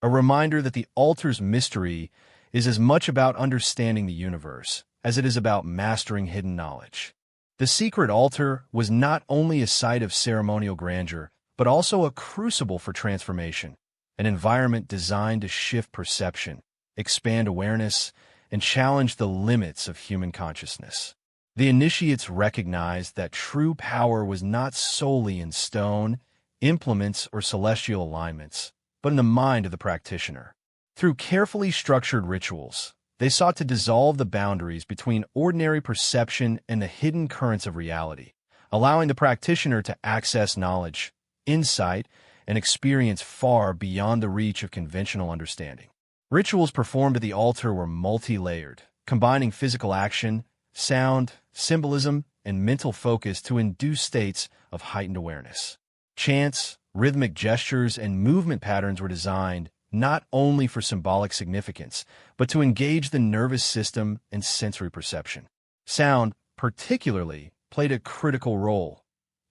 A reminder that the altar's mystery is as much about understanding the universe as it is about mastering hidden knowledge. The secret altar was not only a site of ceremonial grandeur, but also a crucible for transformation, an environment designed to shift perception, expand awareness, and challenge the limits of human consciousness. The initiates recognized that true power was not solely in stone, implements, or celestial alignments, but in the mind of the practitioner. Through carefully structured rituals, they sought to dissolve the boundaries between ordinary perception and the hidden currents of reality, allowing the practitioner to access knowledge, insight, and experience far beyond the reach of conventional understanding. Rituals performed at the altar were multi-layered, combining physical action, sound, symbolism, and mental focus to induce states of heightened awareness. Chants, rhythmic gestures, and movement patterns were designed not only for symbolic significance, but to engage the nervous system and sensory perception. Sound, particularly, played a critical role.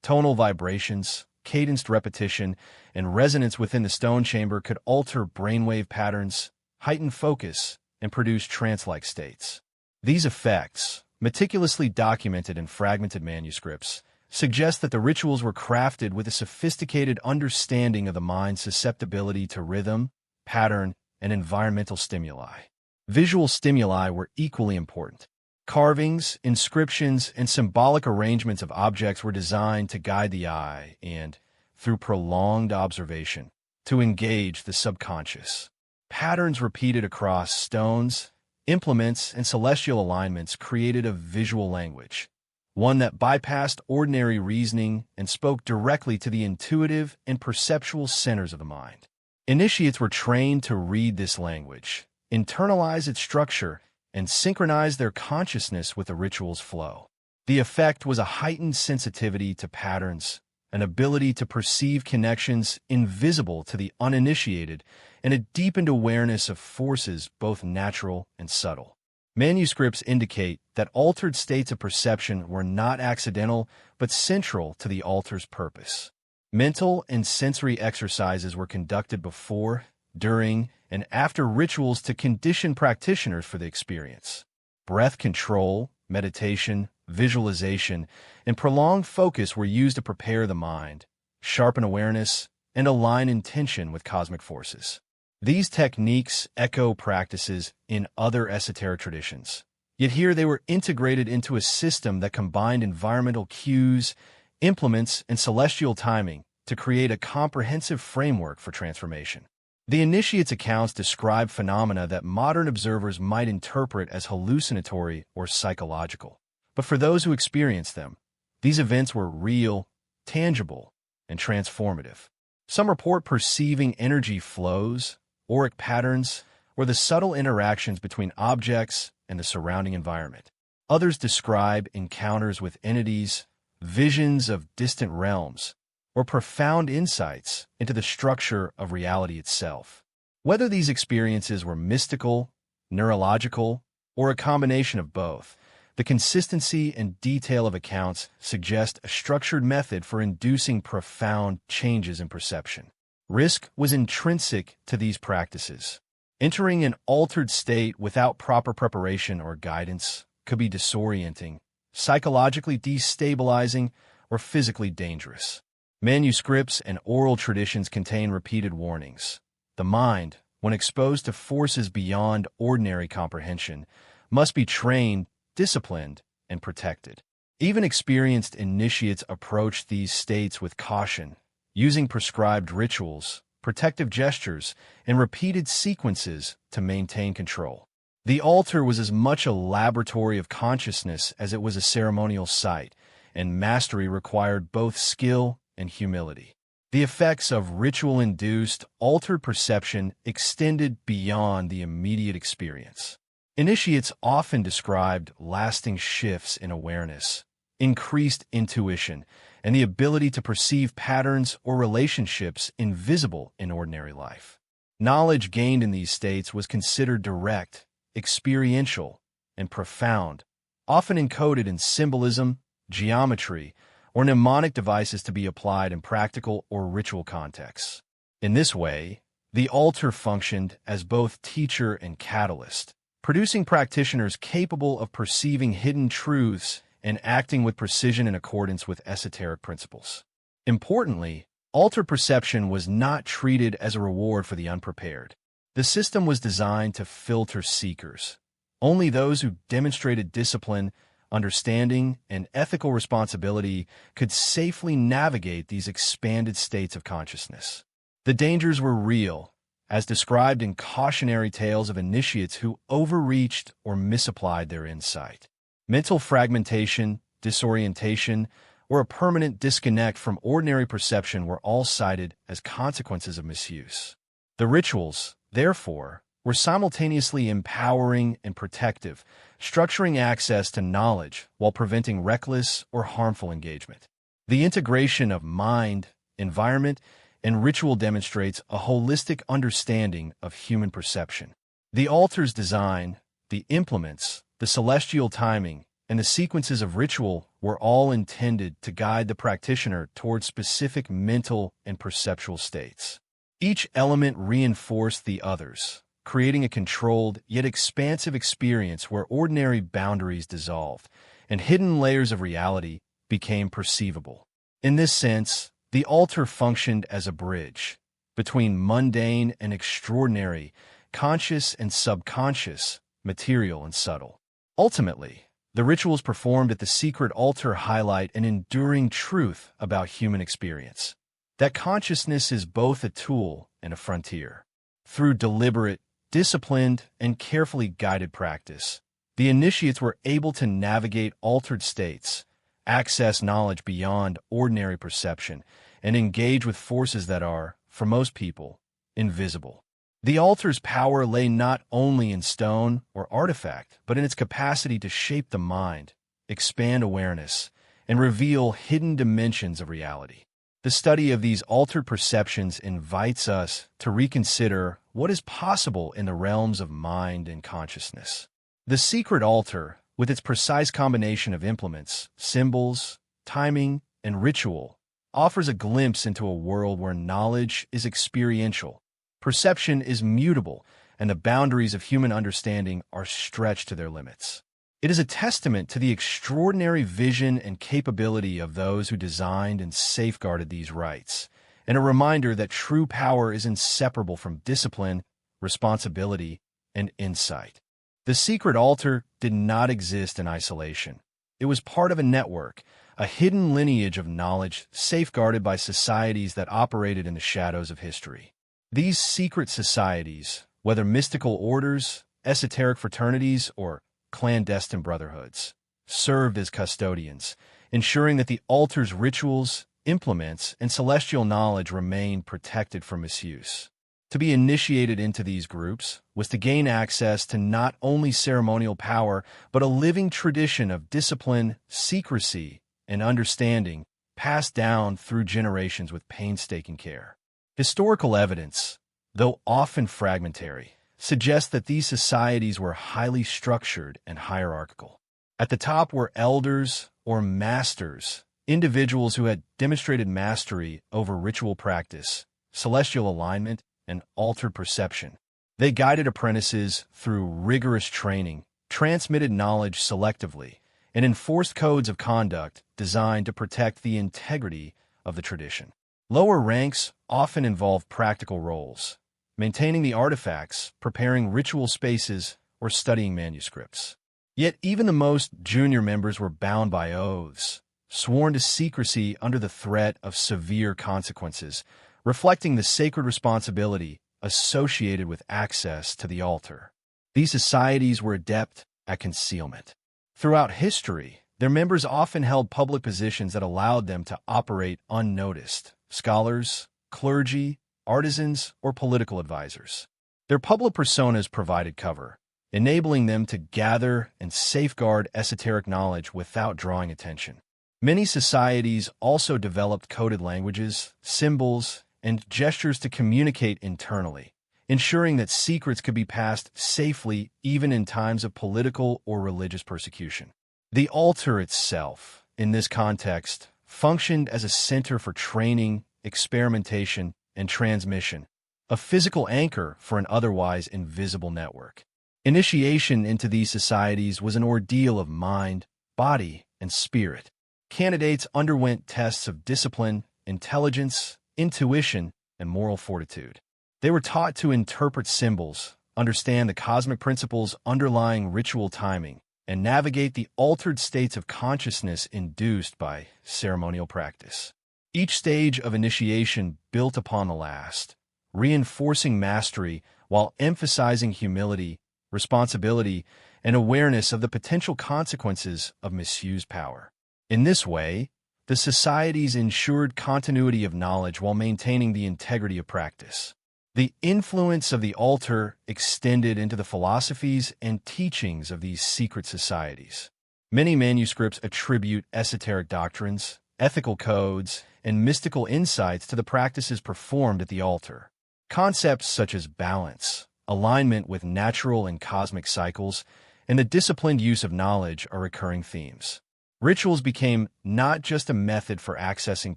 Tonal vibrations, cadenced repetition, and resonance within the stone chamber could alter brainwave patterns, heighten focus, and produce trance-like states. These effects, meticulously documented in fragmented manuscripts, suggest that the rituals were crafted with a sophisticated understanding of the mind's susceptibility to rhythm, pattern, and environmental stimuli. Visual stimuli were equally important. Carvings, inscriptions, and symbolic arrangements of objects were designed to guide the eye and, through prolonged observation, to engage the subconscious. Patterns repeated across stones, implements, and celestial alignments created a visual language, one that bypassed ordinary reasoning and spoke directly to the intuitive and perceptual centers of the mind. Initiates were trained to read this language, internalize its structure, and synchronize their consciousness with the ritual's flow. The effect was a heightened sensitivity to patterns, an ability to perceive connections invisible to the uninitiated, and a deepened awareness of forces both natural and subtle. Manuscripts indicate that altered states of perception were not accidental but central to the altar's purpose. Mental and sensory exercises were conducted before, during, and after rituals to condition practitioners for the experience. Breath control, meditation, visualization, and prolonged focus were used to prepare the mind, sharpen awareness, and align intention with cosmic forces. These techniques echo practices in other esoteric traditions, yet here they were integrated into a system that combined environmental cues, implements, and celestial timing to create a comprehensive framework for transformation. The initiates' accounts describe phenomena that modern observers might interpret as hallucinatory or psychological. But for those who experienced them, these events were real, tangible, and transformative. Some report perceiving energy flows, auric patterns, or the subtle interactions between objects and the surrounding environment. Others describe encounters with entities, visions of distant realms, or profound insights into the structure of reality itself. Whether these experiences were mystical, neurological, or a combination of both, the consistency and detail of accounts suggest a structured method for inducing profound changes in perception. Risk was intrinsic to these practices. Entering an altered state without proper preparation or guidance could be disorienting, psychologically destabilizing, or physically dangerous. Manuscripts and oral traditions contain repeated warnings. The mind, when exposed to forces beyond ordinary comprehension, must be trained, disciplined, and protected. Even experienced initiates approach these states with caution, using prescribed rituals, protective gestures, and repeated sequences to maintain control. The altar was as much a laboratory of consciousness as it was a ceremonial site, and mastery required both skill and humility. The effects of ritual-induced, altered perception extended beyond the immediate experience. Initiates often described lasting shifts in awareness, increased intuition, and the ability to perceive patterns or relationships invisible in ordinary life. Knowledge gained in these states was considered direct, experiential, and profound, often encoded in symbolism, geometry, or mnemonic devices to be applied in practical or ritual contexts. In this way, the altar functioned as both teacher and catalyst, producing practitioners capable of perceiving hidden truths and acting with precision in accordance with esoteric principles. Importantly, altar perception was not treated as a reward for the unprepared. The system was designed to filter seekers. Only those who demonstrated discipline, understanding, and ethical responsibility could safely navigate these expanded states of consciousness. The dangers were real, as described in cautionary tales of initiates who overreached or misapplied their insight. Mental fragmentation, disorientation, or a permanent disconnect from ordinary perception were all cited as consequences of misuse. The rituals, therefore, were simultaneously empowering and protective, structuring access to knowledge while preventing reckless or harmful engagement. The integration of mind, environment, and ritual demonstrates a holistic understanding of human perception. The altar's design, the implements, the celestial timing, and the sequences of ritual were all intended to guide the practitioner towards specific mental and perceptual states. Each element reinforced the others, creating a controlled yet expansive experience where ordinary boundaries dissolved and hidden layers of reality became perceivable. In this sense, the altar functioned as a bridge between mundane and extraordinary, conscious and subconscious, material and subtle. Ultimately, the rituals performed at the secret altar highlight an enduring truth about human experience: that consciousness is both a tool and a frontier. Through deliberate, disciplined, and carefully guided practice, the initiates were able to navigate altered states, access knowledge beyond ordinary perception, and engage with forces that are, for most people, invisible. The altar's power lay not only in stone or artifact, but in its capacity to shape the mind, expand awareness, and reveal hidden dimensions of reality. The study of these altered perceptions invites us to reconsider what is possible in the realms of mind and consciousness. The secret altar, with its precise combination of implements, symbols, timing, and ritual, offers a glimpse into a world where knowledge is experiential, perception is mutable, and the boundaries of human understanding are stretched to their limits. It is a testament to the extraordinary vision and capability of those who designed and safeguarded these rites, and a reminder that true power is inseparable from discipline, responsibility, and insight. The secret altar did not exist in isolation. It was part of a network, a hidden lineage of knowledge safeguarded by societies that operated in the shadows of history. These secret societies, whether mystical orders, esoteric fraternities, or clandestine brotherhoods, served as custodians, ensuring that the altar's rituals, implements, and celestial knowledge remained protected from misuse. To be initiated into these groups was to gain access to not only ceremonial power, but a living tradition of discipline, secrecy, and understanding passed down through generations with painstaking care. Historical evidence, though often fragmentary, suggests that these societies were highly structured and hierarchical. At the top were elders or masters, individuals who had demonstrated mastery over ritual practice, celestial alignment, and altered perception. They guided apprentices through rigorous training, transmitted knowledge selectively, and enforced codes of conduct designed to protect the integrity of the tradition. Lower ranks often involved practical roles, maintaining the artifacts, preparing ritual spaces, or studying manuscripts. Yet even the most junior members were bound by oaths, sworn to secrecy under the threat of severe consequences, reflecting the sacred responsibility associated with access to the altar. These societies were adept at concealment. Throughout history, their members often held public positions that allowed them to operate unnoticed: scholars, clergy, artisans, or political advisors. Their public personas provided cover, enabling them to gather and safeguard esoteric knowledge without drawing attention. Many societies also developed coded languages, symbols, and gestures to communicate internally, ensuring that secrets could be passed safely even in times of political or religious persecution. The altar itself, in this context, functioned as a center for training, experimentation, and transmission, a physical anchor for an otherwise invisible network. Initiation into these societies was an ordeal of mind, body, and spirit. Candidates underwent tests of discipline, intelligence, intuition, and moral fortitude. They were taught to interpret symbols, understand the cosmic principles underlying ritual timing, and navigate the altered states of consciousness induced by ceremonial practice. Each stage of initiation built upon the last, reinforcing mastery while emphasizing humility, responsibility, and awareness of the potential consequences of misused power. In this way, the societies ensured continuity of knowledge while maintaining the integrity of practice. The influence of the altar extended into the philosophies and teachings of these secret societies. Many manuscripts attribute esoteric doctrines, ethical codes, and mystical insights to the practices performed at the altar. Concepts such as balance, alignment with natural and cosmic cycles, and the disciplined use of knowledge are recurring themes. Rituals became not just a method for accessing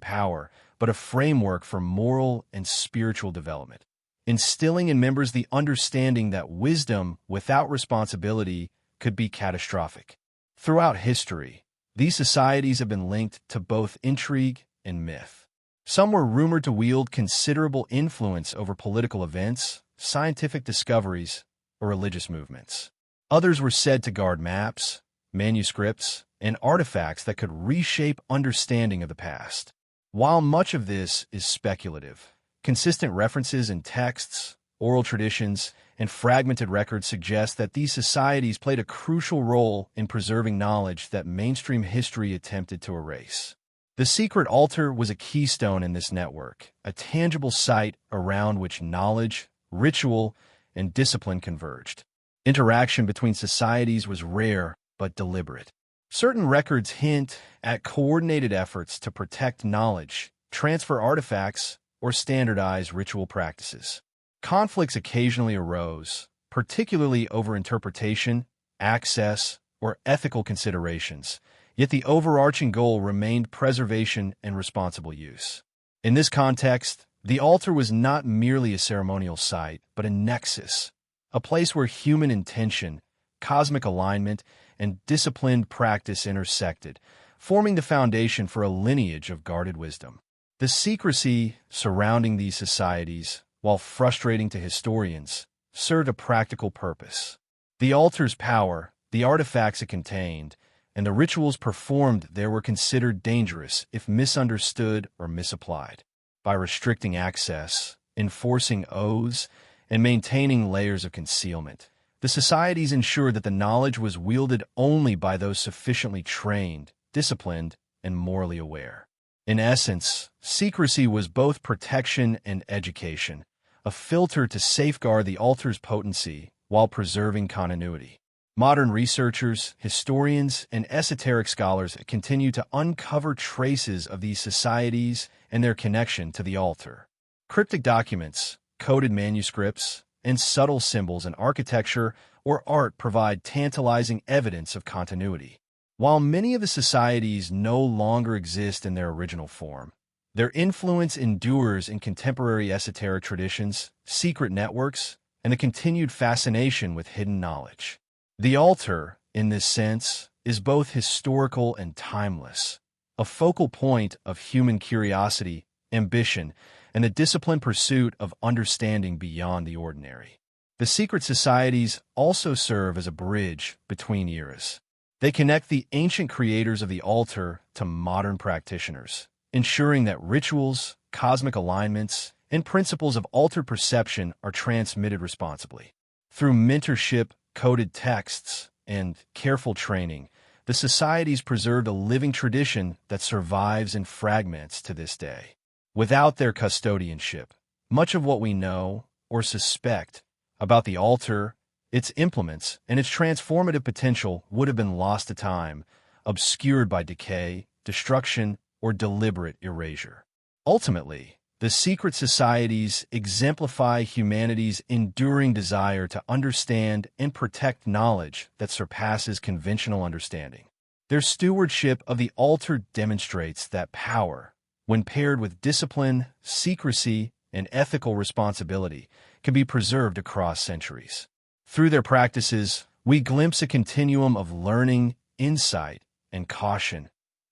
power, but a framework for moral and spiritual development, instilling in members the understanding that wisdom without responsibility could be catastrophic. Throughout history, these societies have been linked to both intrigue and myth. Some were rumored to wield considerable influence over political events, scientific discoveries, or religious movements. Others were said to guard maps, manuscripts, and artifacts that could reshape understanding of the past. While much of this is speculative, consistent references in texts, oral traditions, and fragmented records suggest that these societies played a crucial role in preserving knowledge that mainstream history attempted to erase. The secret altar was a keystone in this network, a tangible site around which knowledge, ritual, and discipline converged. Interaction between societies was rare but deliberate. Certain records hint at coordinated efforts to protect knowledge, transfer artifacts, or standardize ritual practices. Conflicts occasionally arose, particularly over interpretation, access, or ethical considerations, yet the overarching goal remained preservation and responsible use. In this context, the altar was not merely a ceremonial site, but a nexus, a place where human intention, cosmic alignment, and disciplined practice intersected, forming the foundation for a lineage of guarded wisdom. The secrecy surrounding these societies, while frustrating to historians, served a practical purpose. The altar's power, the artifacts it contained, and the rituals performed there were considered dangerous if misunderstood or misapplied. By restricting access, enforcing oaths, and maintaining layers of concealment, the societies ensured that the knowledge was wielded only by those sufficiently trained, disciplined, and morally aware. In essence, secrecy was both protection and education, a filter to safeguard the altar's potency while preserving continuity. Modern researchers, historians, and esoteric scholars continue to uncover traces of these societies and their connection to the altar. Cryptic documents, coded manuscripts, and subtle symbols in architecture or art provide tantalizing evidence of continuity. While many of the societies no longer exist in their original form, their influence endures in contemporary esoteric traditions, secret networks, and the continued fascination with hidden knowledge. The altar, in this sense, is both historical and timeless, a focal point of human curiosity, ambition, and the disciplined pursuit of understanding beyond the ordinary. The secret societies also serve as a bridge between eras. They connect the ancient creators of the altar to modern practitioners, ensuring that rituals, cosmic alignments, and principles of altar perception are transmitted responsibly. Through mentorship, coded texts, and careful training, the societies preserved a living tradition that survives in fragments to this day. Without their custodianship, much of what we know or suspect about the altar, its implements, and its transformative potential would have been lost to time, obscured by decay, destruction, or deliberate erasure. Ultimately, the secret societies exemplify humanity's enduring desire to understand and protect knowledge that surpasses conventional understanding. Their stewardship of the altar demonstrates that power, when paired with discipline, secrecy, and ethical responsibility, can be preserved across centuries. Through their practices, we glimpse a continuum of learning, insight, and caution,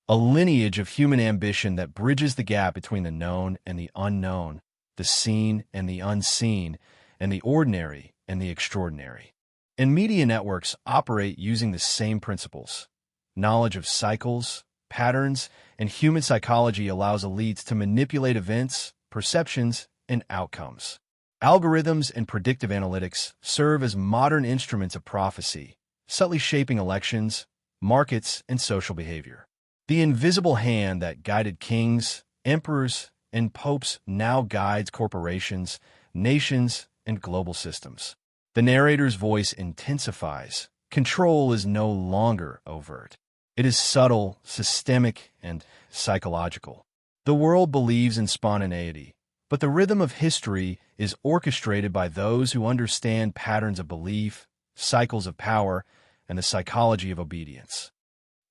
a lineage of human ambition that bridges the gap between the known and the unknown, the seen and the unseen, and the ordinary and the extraordinary. And media networks operate using the same principles. Knowledge of cycles, patterns, and human psychology allows elites to manipulate events, perceptions, and outcomes. Algorithms and predictive analytics serve as modern instruments of prophecy, subtly shaping elections, markets, and social behavior. The invisible hand that guided kings, emperors, and popes now guides corporations, nations, and global systems. The narrator's voice intensifies. Control is no longer overt. It is subtle, systemic, and psychological. The world believes in spontaneity, but the rhythm of history is orchestrated by those who understand patterns of belief, cycles of power, and the psychology of obedience.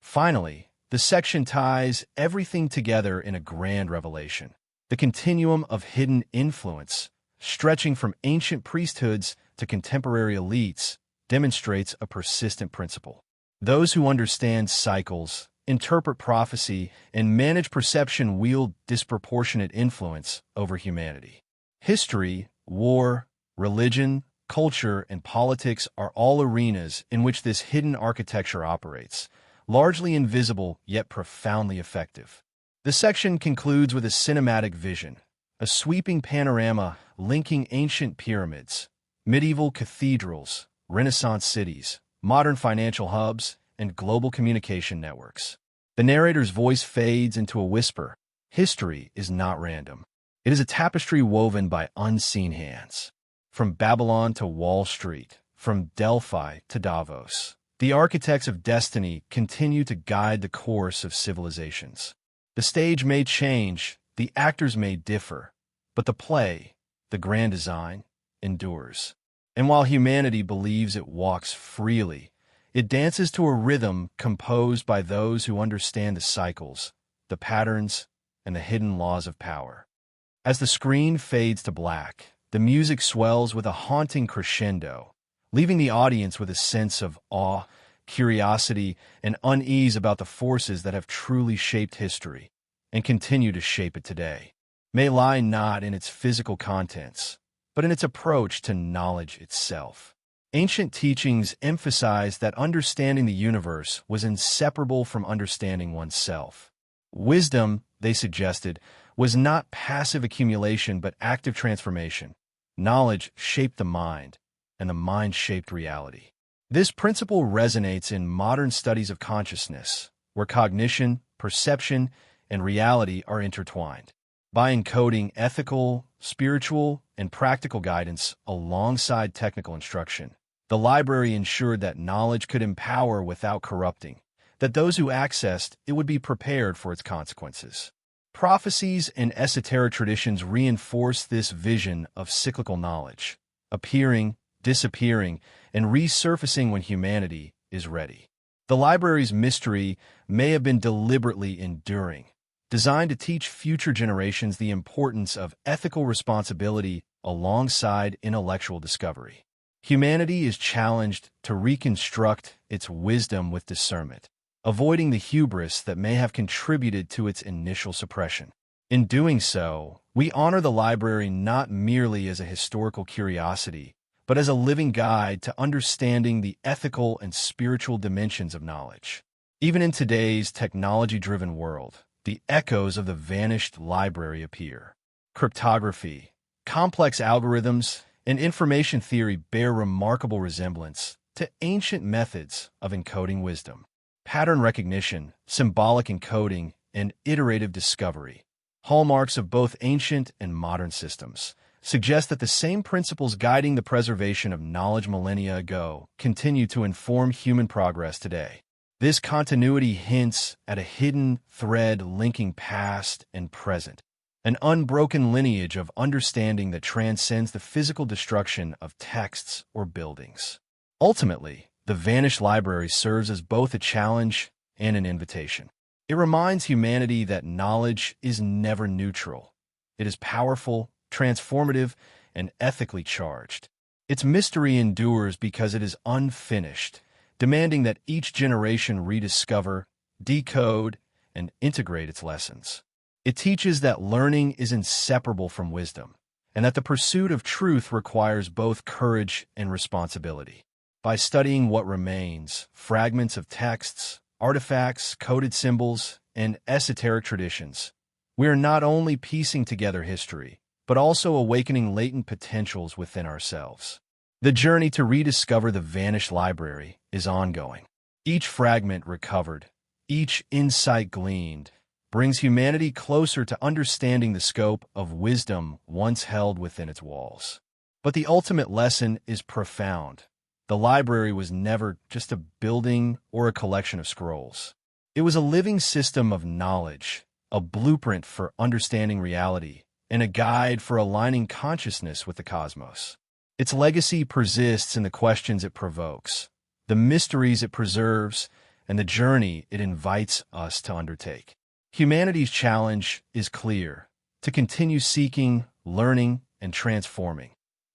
Finally, the section ties everything together in a grand revelation. The continuum of hidden influence, stretching from ancient priesthoods to contemporary elites, demonstrates a persistent principle. Those who understand cycles, interpret prophecy, and manage perception wield disproportionate influence over humanity. History, war, religion, culture, and politics are all arenas in which this hidden architecture operates, largely invisible yet profoundly effective. The section concludes with a cinematic vision, a sweeping panorama linking ancient pyramids, medieval cathedrals, Renaissance cities, modern financial hubs, and global communication networks. The narrator's voice fades into a whisper. History is not random. It is a tapestry woven by unseen hands. From Babylon to Wall Street, from Delphi to Davos, the architects of destiny continue to guide the course of civilizations. The stage may change, the actors may differ, but the play, the grand design, endures. And while humanity believes it walks freely, it dances to a rhythm composed by those who understand the cycles, the patterns, and the hidden laws of power. As the screen fades to black, the music swells with a haunting crescendo, leaving the audience with a sense of awe, curiosity, and unease about the forces that have truly shaped history and continue to shape it today. May lie not in its physical contents, but in its approach to knowledge itself. Ancient teachings emphasized that understanding the universe was inseparable from understanding oneself. Wisdom, they suggested, was not passive accumulation but active transformation. Knowledge shaped the mind, and the mind shaped reality. This principle resonates in modern studies of consciousness, where cognition, perception, and reality are intertwined. By encoding ethical, spiritual, and practical guidance alongside technical instruction, the library ensured that knowledge could empower without corrupting, that those who accessed it would be prepared for its consequences. Prophecies and esoteric traditions reinforce this vision of cyclical knowledge, appearing, disappearing, and resurfacing when humanity is ready. The library's mystery may have been deliberately enduring, designed to teach future generations the importance of ethical responsibility alongside intellectual discovery. Humanity is challenged to reconstruct its wisdom with discernment, avoiding the hubris that may have contributed to its initial suppression. In doing so, we honor the library not merely as a historical curiosity, but as a living guide to understanding the ethical and spiritual dimensions of knowledge. Even in today's technology-driven world, the echoes of the vanished library appear. Cryptography, complex algorithms, and information theory bear remarkable resemblance to ancient methods of encoding wisdom. Pattern recognition, symbolic encoding, and iterative discovery, hallmarks of both ancient and modern systems, suggest that the same principles guiding the preservation of knowledge millennia ago continue to inform human progress today. This continuity hints at a hidden thread linking past and present, an unbroken lineage of understanding that transcends the physical destruction of texts or buildings. Ultimately, the vanished library serves as both a challenge and an invitation. It reminds humanity that knowledge is never neutral. It is powerful, transformative, and ethically charged. Its mystery endures because it is unfinished, demanding that each generation rediscover, decode, and integrate its lessons. It teaches that learning is inseparable from wisdom, and that the pursuit of truth requires both courage and responsibility. By studying what remains, fragments of texts, artifacts, coded symbols, and esoteric traditions, we are not only piecing together history, but also awakening latent potentials within ourselves. The journey to rediscover the vanished library is ongoing. Each fragment recovered, Each insight gleaned brings humanity closer to understanding the scope of wisdom once held within its walls. But the ultimate lesson is profound. The library was never just a building or a collection of scrolls. It was a living system of knowledge, a blueprint for understanding reality, and a guide for aligning consciousness with the cosmos. Its legacy persists in the questions it provokes, the mysteries it preserves, and the journey it invites us to undertake. Humanity's challenge is clear: to continue seeking, learning, and transforming.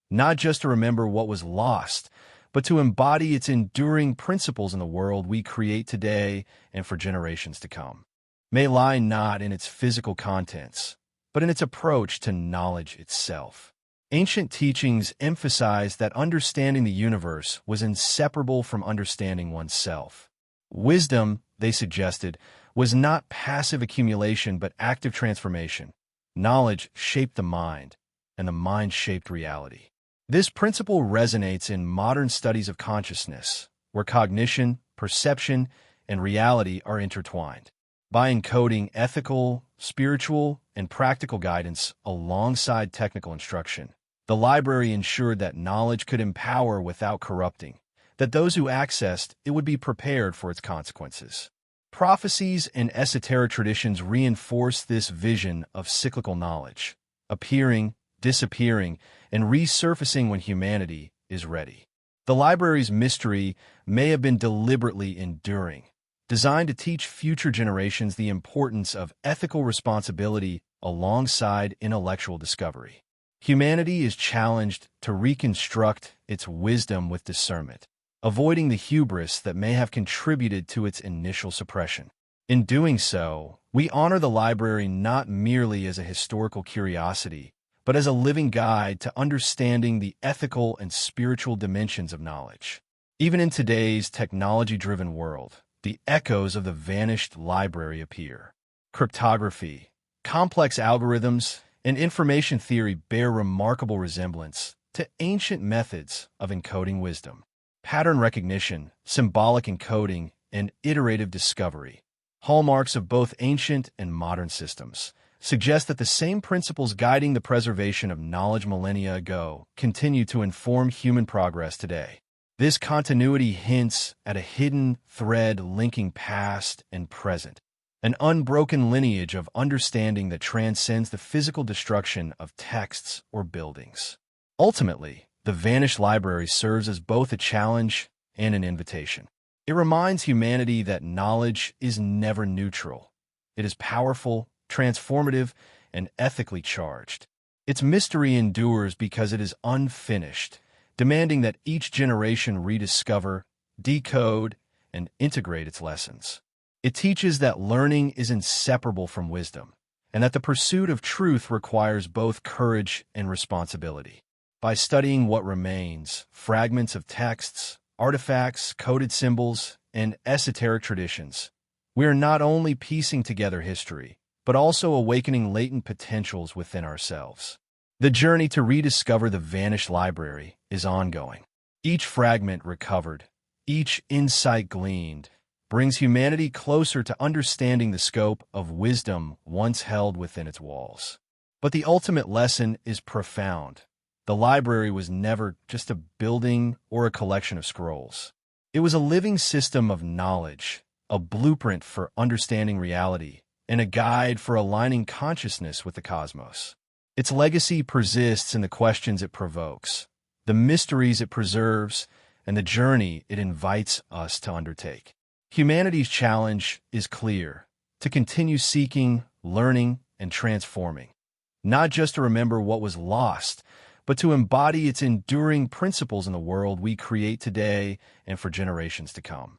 Not just to remember what was lost, but to embody its enduring principles in the world we create today and for generations to come. May lie not in its physical contents, but in its approach to knowledge itself. Ancient teachings emphasized that understanding the universe was inseparable from understanding oneself. Wisdom, they suggested, was not passive accumulation but active transformation. Knowledge shaped the mind, and the mind shaped reality. This principle resonates in modern studies of consciousness, where cognition, perception, and reality are intertwined. By encoding ethical, spiritual, and practical guidance alongside technical instruction, the library ensured that knowledge could empower without corrupting, that those who accessed it would be prepared for its consequences. Prophecies and esoteric traditions reinforce this vision of cyclical knowledge, appearing, disappearing, and resurfacing when humanity is ready. The library's mystery may have been deliberately enduring, designed to teach future generations the importance of ethical responsibility alongside intellectual discovery. Humanity is challenged to reconstruct its wisdom with discernment, avoiding the hubris that may have contributed to its initial suppression. In doing so, we honor the library not merely as a historical curiosity, but as a living guide to understanding the ethical and spiritual dimensions of knowledge. Even in today's technology-driven world, the echoes of the vanished library appear. Cryptography, complex algorithms, and information theory bear remarkable resemblance to ancient methods of encoding wisdom. Pattern recognition, symbolic encoding, and iterative discovery, hallmarks of both ancient and modern systems, suggest that the same principles guiding the preservation of knowledge millennia ago continue to inform human progress today. This continuity hints at a hidden thread linking past and present, an unbroken lineage of understanding that transcends the physical destruction of texts or buildings. Ultimately, the vanished library serves as both a challenge and an invitation. It reminds humanity that knowledge is never neutral. It is powerful, transformative, and ethically charged. Its mystery endures because it is unfinished, demanding that each generation rediscover, decode, and integrate its lessons. It teaches that learning is inseparable from wisdom, and that the pursuit of truth requires both courage and responsibility. By studying what remains, fragments of texts, artifacts, coded symbols, and esoteric traditions, we are not only piecing together history, but also awakening latent potentials within ourselves. The journey to rediscover the vanished library is ongoing. Each fragment recovered, each insight gleaned, brings humanity closer to understanding the scope of wisdom once held within its walls. But the ultimate lesson is profound. The library was never just a building or a collection of scrolls. It was a living system of knowledge, a blueprint for understanding reality, and a guide for aligning consciousness with the cosmos. Its legacy persists in the questions it provokes, the mysteries it preserves, and the journey it invites us to undertake. Humanity's challenge is clear: to continue seeking, learning, and transforming. Not just to remember what was lost, but to embody its enduring principles in the world we create today and for generations to come.